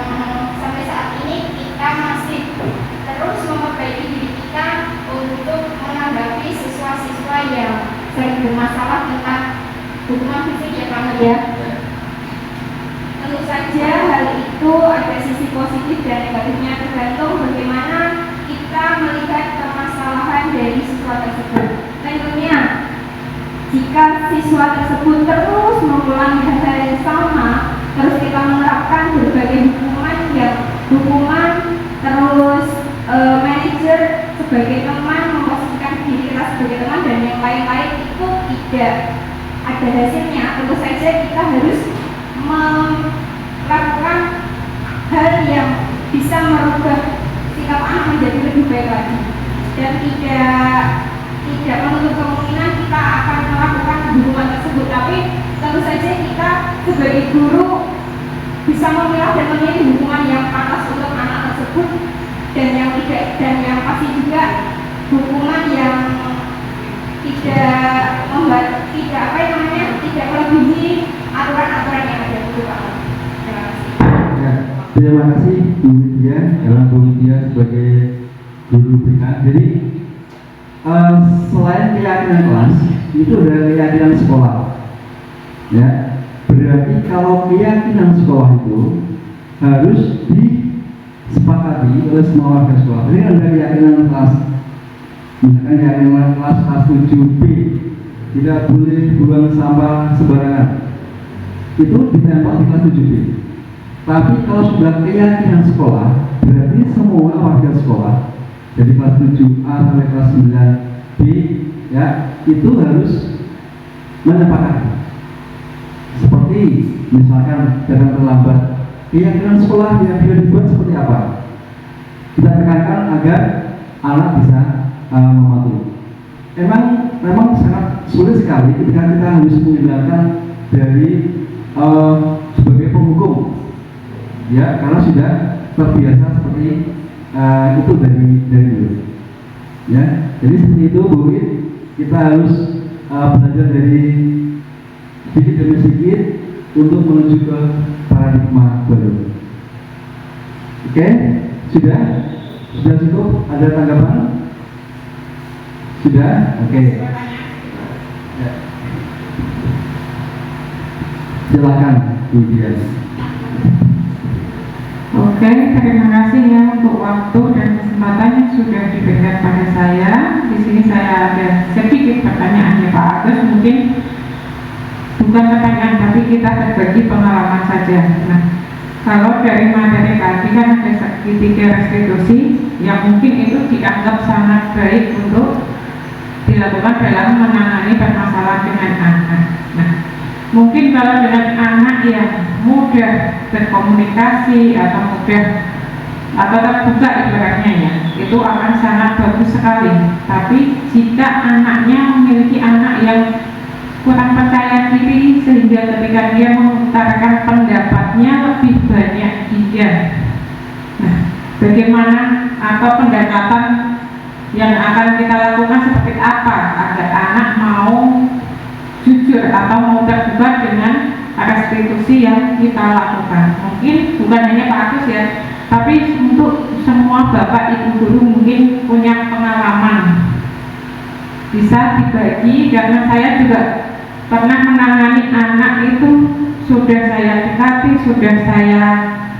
sampai saat ini kita masih terus memperbaiki diri kita untuk menghadapi siswa-siswa yang sering bermasalah tentang hukuman fisik ya Pak ya. Tentu saja hal itu ada sisi positif dan negatifnya, tergantung bagaimana kita melihat permasalahan dari siswa tersebut. Tentunya jika siswa tersebut terus mengulangi hal yang sama, terus kita menerapkan berbagai hukuman terus manajer sebagai teman, memposisikan diri kita sebagai teman dan yang lain-lain, itu tidak ada hasilnya. Tentu saja kita harus melakukan hal yang bisa merubah sikap anak menjadi lebih baik lagi, dan tidak menutup kemungkinan kita akan melakukan hukuman tersebut. Tapi tentu saja kita sebagai guru bisa memilah dan memilih hukuman yang pantas untuk anak tersebut, dan yang tidak, dan yang pasti juga hukuman yang tidak melebihi aturan-aturan yang ada itu Pak. Terima kasih. Ya, terima kasih Bu Widya, karena Bu Widya sebagai guru BK. Jadi selain keyakinan kelas, itu ada keyakinan sekolah. Ya, berarti kalau keyakinan sekolah itu harus disepakati oleh semua warga sekolah. Jadi ada keyakinan kelas, misalkan keyakinan kelas 7B, tidak boleh buang sampah sembarangan. itu ditempel di kelas 7B. Tapi kalau sudah keyakinan sekolah, berarti semua warga sekolah dari kelas 7A sampai kelas 9B ya, itu harus menyepakati. Seperti misalkan datang terlambat, keyakinan sekolah yang bisa dibuat seperti apa? Kita tekankan agar anak bisa mematuhi. Memang sangat sulit sekali ketika kita harus menghilangkan dari sebagai penghukum, ya, karena sudah terbiasa seperti itu dari dulu, ya. Jadi seperti itu, Bu Wid, kita harus belajar dari sedikit demi sedikit untuk menuju ke paradigma baru. Oke, sudah cukup. Ada tanggapan? Sudah? Oke. Ya. Silakan, Bu Dian. Oke, terima kasih ya untuk waktu dan kesempatan yang sudah diberikan pada saya. Di sini saya ada sedikit pertanyaan ya Pak Agus, mungkin bukan pertanyaan tapi kita berbagi pengalaman saja. Nah, kalau dari materi tadi kan ada segitiga restitusi yang mungkin itu dianggap sangat baik untuk dilakukan dalam menangani permasalahan dengan anak. Nah, mungkin kalau dengan anak yang mudah berkomunikasi atau mudah atau terbuka ibaratnya ya, itu akan sangat bagus sekali. Tapi jika anaknya memiliki anak yang kurang percaya diri sehingga ketika dia mengutarakan pendapatnya lebih banyak dia, nah, bagaimana atau pendekatan yang akan kita lakukan seperti apa agar anak mau jujur atau mau terbuka dengan restitusi yang kita lakukan? Mungkin bukan hanya Pak Agus ya, tapi untuk semua bapak ibu guru mungkin punya pengalaman, bisa dibagi, karena saya juga pernah menangani anak itu, sudah saya dekati, sudah saya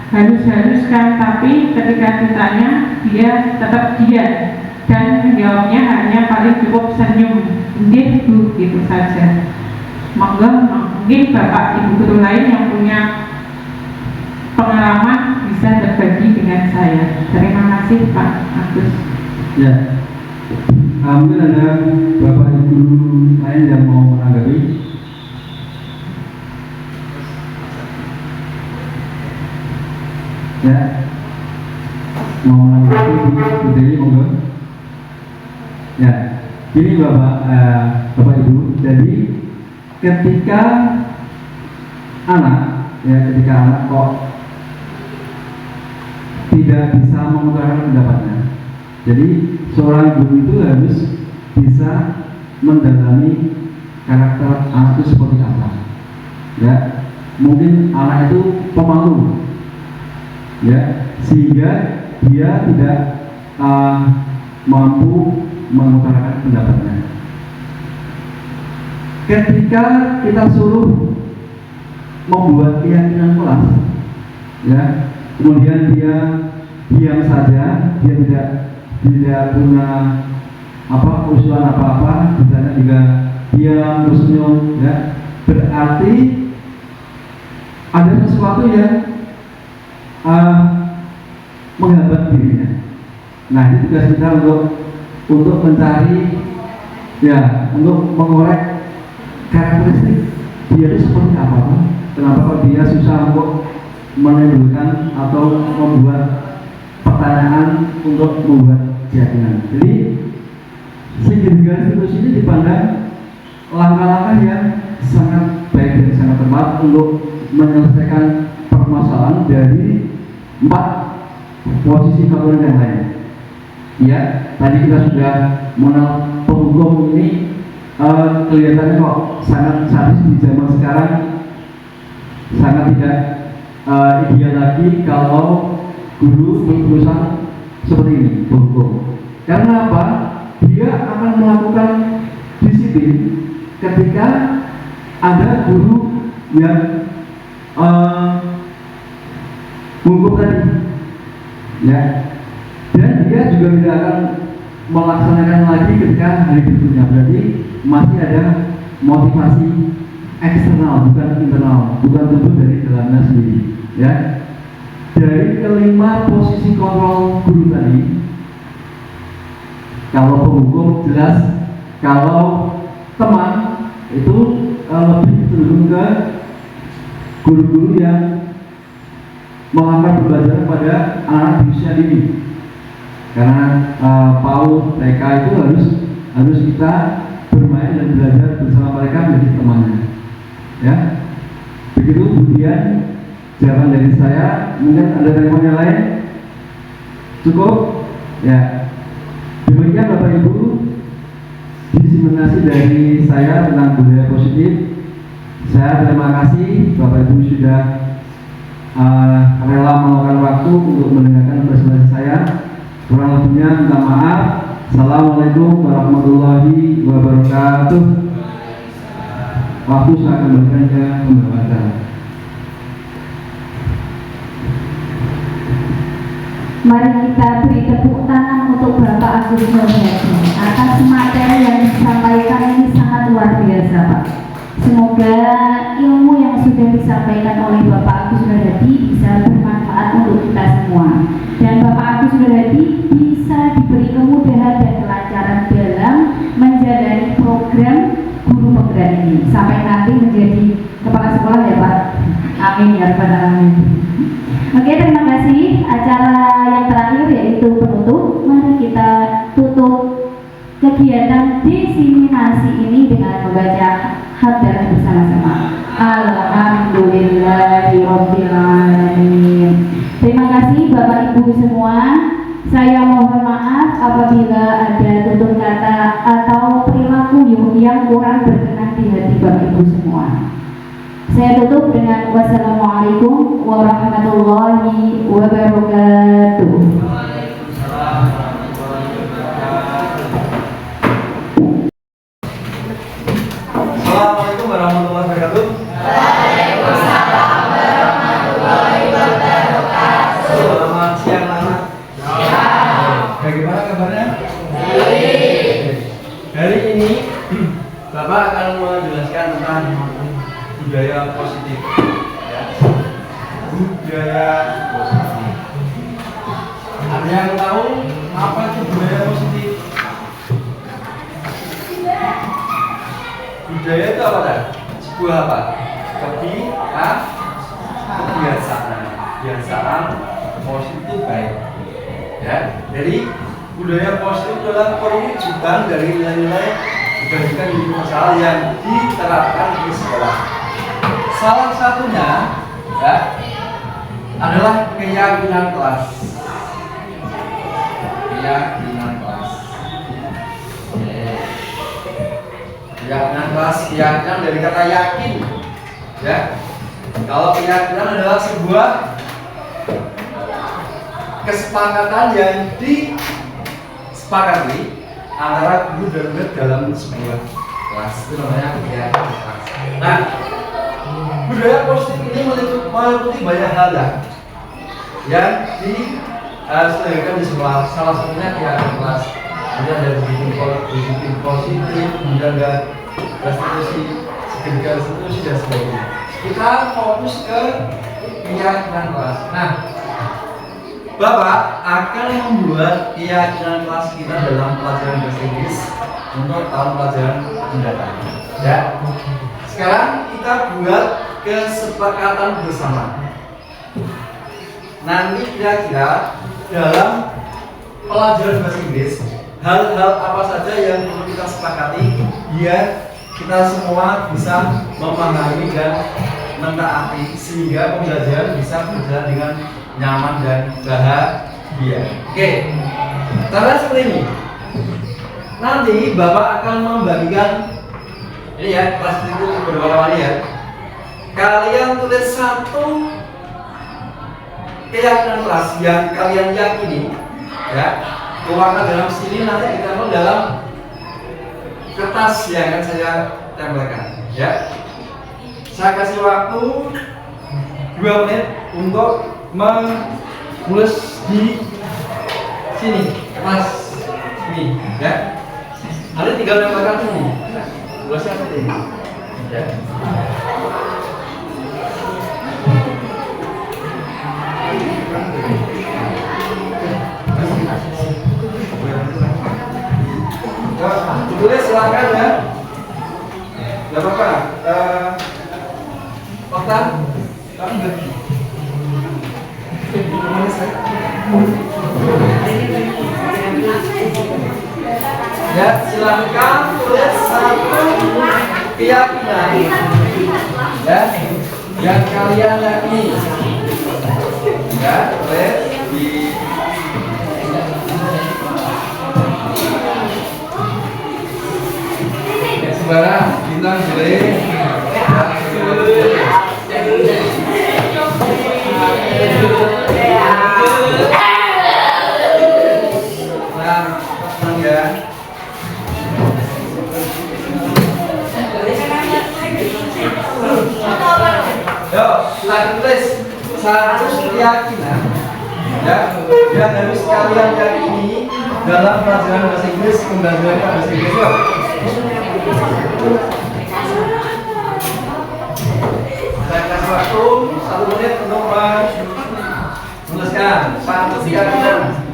halus-haluskan, tapi ketika ditanya dia tetap diam dan menjawabnya hanya paling cukup senyum, "Nggih Bu," gitu saja. Mungkin bapak ibu guru lain yang punya pengalaman bisa berbagi dengan saya. Terima kasih Pak Agus. Ya, mungkin ada bapak ibu guru lain yang mau menanggapi. Ya, mau menanggapi Bu Dewi, monggo. Ya, ini bapak ibu. Jadi ketika anak kok tidak bisa mengutarakan pendapatnya, jadi seorang guru itu harus bisa mendalami karakter anak itu seperti apa. Ya, mungkin anak itu pemalu, ya, sehingga dia tidak mampu mengutarakan pendapatnya. Ketika kita suruh membuat keyakinan kelas, ya, kemudian dia diam saja, dia tidak punya usulan apa-apa, misalnya juga diam tersenyum, ya, berarti ada sesuatu yang menghambat dirinya. Nah, ini tugas kita untuk mencari, ya, untuk mengorek karakteristik dia itu seperti apa. Kenapa kok dia susah untuk menimbulkan atau membuat pertanyaan untuk membuat keyakinan. Jadi segitiga restitusi ini dipandang langkah-langkah yang sangat baik dan sangat tepat untuk menyelesaikan permasalahan dari 4 posisi kategori yang lain. Ya, tadi kita sudah mengenal penghukum ini, kelihatannya kok sangat sadis di zaman sekarang, sangat tidak ideal lagi kalau guru berurusan seperti ini, penghukum. Karena apa? Dia akan melakukan disiplin ketika ada guru yang menghukum tadi, ya, dan dia juga tidak akan melaksanakan lagi ketika hari berikutnya. Berarti masih ada motivasi eksternal, bukan internal, bukan tubuh dari dalamnya sendiri. Ya, dari kelima posisi kontrol guru tadi, kalau penghukum jelas, kalau teman itu lebih cenderung ke guru-guru yang mengantar belajar pada anak di usia dini. Karena PAUD, TK itu harus kita bermain dan belajar bersama mereka menjadi temannya. Ya, begitu. Kemudian jawaban dari saya, mungkin ada telepon yang lain. Cukup? Ya. Demikian Bapak Ibu diseminasi dari saya tentang budaya positif. Saya terima kasih Bapak Ibu sudah rela meluangkan waktu untuk mendengarkan presentasi saya. Kurang lebihnya minta maaf. Assalamualaikum warahmatullahi wabarakatuh. Waktu saya kembalikan ke pembawa acara. Mari kita beri tepuk tangan untuk Bapak Agus Nurhadi atas materi yang disampaikan ini sangat luar biasa, Pak. Semoga ilmu yang sudah disampaikan oleh Bapak Agus Nurhadi bisa bermanfaat untuk kita semua, dan Bapak Agus Nurhadi bisa diberi kemudahan dan kelancaran dalam menjalani program guru penggerak ini sampai nanti menjadi kepala sekolah, ya Pak. Amin ya rabbal alamin. Oke, terima kasih. Acara yang terakhir yaitu penutup. Mari kita tutup kegiatan diseminasi ini dengan membaca hamdalah bersama-sama. Alhamdulillahirabbil alamin. Terima kasih Bapak Ibu semua. Saya mohon maaf apabila ada tutur kata atau perilaku yang kurang berkenan di hati Bapak Ibu semua. Saya tutup dengan wassalamualaikum warahmatullahi wabarakatuh. Assalamualaikum warahmatullahi wabarakatuh. Waalaikumsalam warahmatullahi wabarakatuh. Selamat siang anak. Bagaimana kabarnya? Hari ini Bapak akan menjelaskan tentang budaya positif. Ya. Budaya positif. Ada yang tahu apa itu budaya positif? Budaya itu apa kan? Sebuah apa? Kebiasaan positif baik. Ya, jadi budaya positif adalah perwujudan dari nilai-nilai kebajikan universal yang diterapkan di sekolah. Salah satunya ya, adalah keyakinan kelas. Keyakinan kelas. Keyakinan kelas, keyakinan dari kata yakin. Ya. Kalau keyakinan adalah sebuah kesepakatan yang disepakati antara guru dan murid dalam sebuah kelas. Itu namanya keyakinan kelas. Nah, budaya positif ini meliputi banyak hal yang diselenggarakan di sekolah. Salah satunya keyakinan kelas. Ada disiplin positif, kemudian ada restitusi, segitiga restitusi dan sebagainya. Kita fokus ke keyakinan kelas. Nah, Bapak akan membuat keyakinan kelas kita dalam pelajaran bahasa Inggris untuk tahun pelajaran mendatang. Ya. Sekarang kita buat kesepakatan bersama. Nanti kira-kira dalam pelajaran bahasa Inggris hal-hal apa saja yang perlu kita sepakati biar kita semua bisa memahami dan mentaati sehingga pembelajaran bisa berjalan dengan nyaman dan bahagia. Oke, cara seperti ini. Nanti Bapak akan membagikan ini ya, kelas itu beberapa kali ya. Kalian tulis satu keyakinan kelas yang kalian yakini, ya. Tuangkan dalam sini, nanti ditempel dalam kertas yang akan saya tempelkan, ya. Saya kasih waktu 2 menit untuk menulis di sini, kertas ini, ya. Nanti tinggal tempelkan ini. Tulisnya seperti ini. Ya. Ditulis silakan ya. Gak apa-apa. Oktan, kamu enggak? Ya, silakan tulis satu keyakinan ya yang kalian yakini. Ya, tulis di sembarang bintang jelek. Tenang ya. Yo, silakan tulis satu keyakinan ya yang harus kalian yakini dalam pelajaran bahasa Inggris, pembelajaran bahasa Inggris. Yo. Saya kasih waktu 1 menit untuk menuliskan satu keyakinan.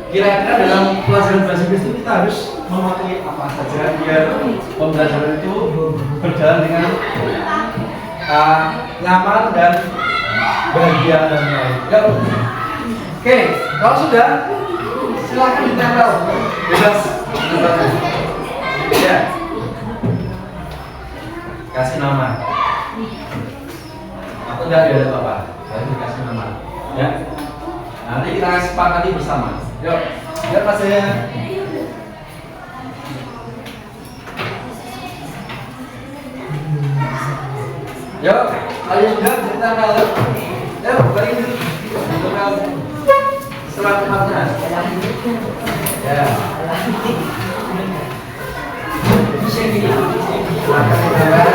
Kira-kira dalam pelajaran bahasa Inggris itu kita harus mematuhi apa saja biar pembelajaran itu berjalan dengan nyaman dan bahagia dan lain. Oke, kalau sudah silakan ditempel bebas. Ya, kasih nama. Atau enggak ada apa-apa, lalu kasih nama. Ya, nanti kita sepakati bersama. Yuk, lihat pasnya. Yuk, kalian sudah ditempel. Yuk, balik dulu. Tempel serat tempatnya. Ya. Silakan ditempel.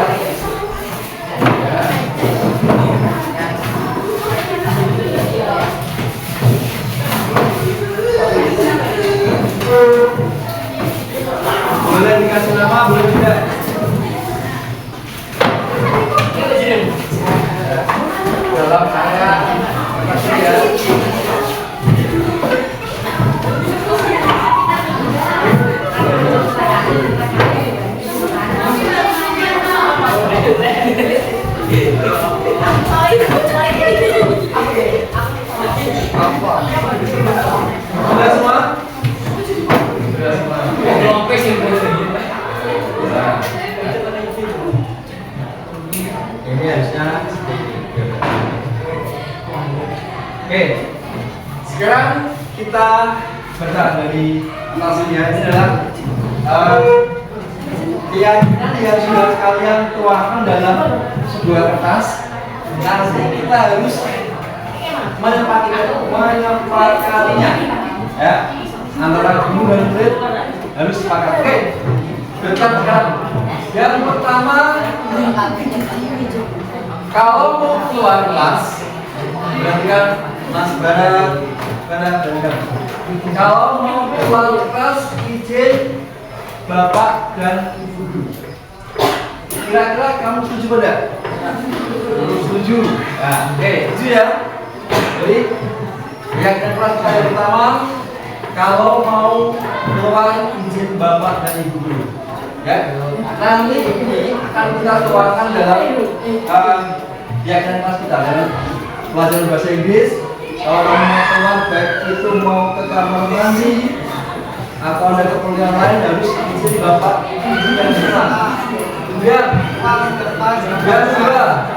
Boleh dikasih nama, boleh tidak? Dalam saya kasih ya. Sudah semua? Sudah semua. Ini harusnya oke. Sekarang kita bertahan dari atasnya. Ini adalah keyakinan yang sudah kalian tuangkan dalam sebuah kertas. Nanti kita harus menyepakatinya, ya, antara guru dan murid harus sepakat. Oke, berkat sekarang. Yang pertama, kalau mau keluar kelas, berarti kan Mas Barat, kalau mau keluar kelas, izin Bapak dan Ibu guru. Kira-kira kamu setuju tidak? Setuju. Nah, oke, setuju ya. Jadi, keyakinan kelas kita yang pertama, kalau mau keluar izin Bapak dan Ibu guru. Ya, nanti ini akan kita tuangkan dalam keyakinan kelas kita dalam pelajaran bahasa Inggris. Kalau kamu mau keluar, baik itu mau ke kamar mandi atau ada keperluan lain, harus izin Bapak, Ibu dan Ibu. Kemudian yang kedua,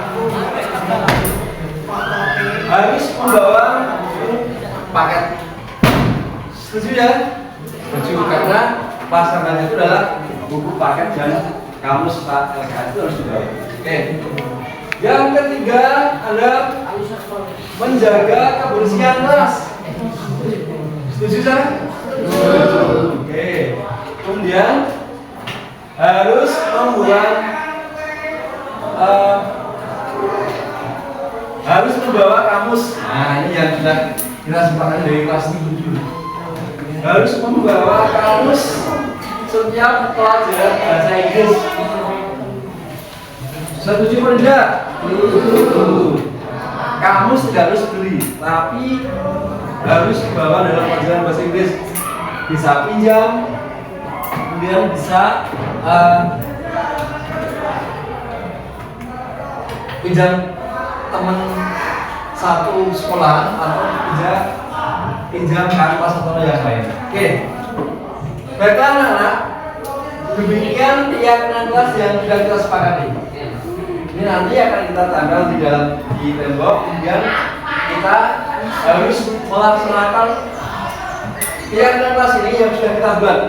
harus membawa paket. Setuju ya? Setuju, karena pasangan itu adalah buku paket dan kamus LKS itu harus dibawa. Oke. Yang ketiga adalah menjaga kebersihan kelas. Setuju kan? Oke. Kemudian harus membuat harus membawa kamus. Nah, ini yang kita sepakati dari kelas 7. Harus membawa kamus setiap pelajaran bahasa Inggris. Setuju atau tidak? Setuju. Kamus tidak harus beli, tapi harus dibawa dalam pelajaran bahasa Inggris. Bisa pinjam, kemudian bisa pinjam teman satu sekolah atau pinjam kanvas atau yang lain. Oke. Baiklah anak-anak, demikian keyakinan kelas yang sudah kita sepakati. Ini nanti akan kita tanggal di tembok, kemudian kita harus melaksanakan keyakinan kelas ini yang sudah kita buat.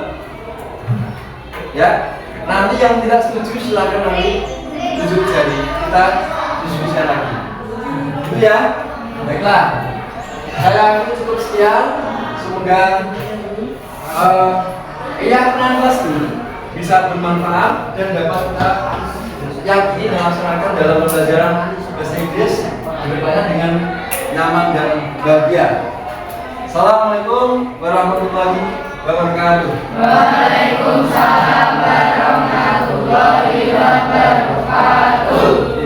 Ya, nanti yang tidak setuju silakan nanti tunjuk jari, kita diskusi lagi. Itu ya. Baiklah, saya cukup sekian. Semoga keyakinan kelas ini bisa bermanfaat dan dapat kita yakini dan laksanakan dalam pembelajaran bahasa Inggris berkelanjutan dengan nyaman dan bahagia. Assalamualaikum warahmatullahi wabarakatuh. Waalaikumsalam warahmatullahi wabarakatuh.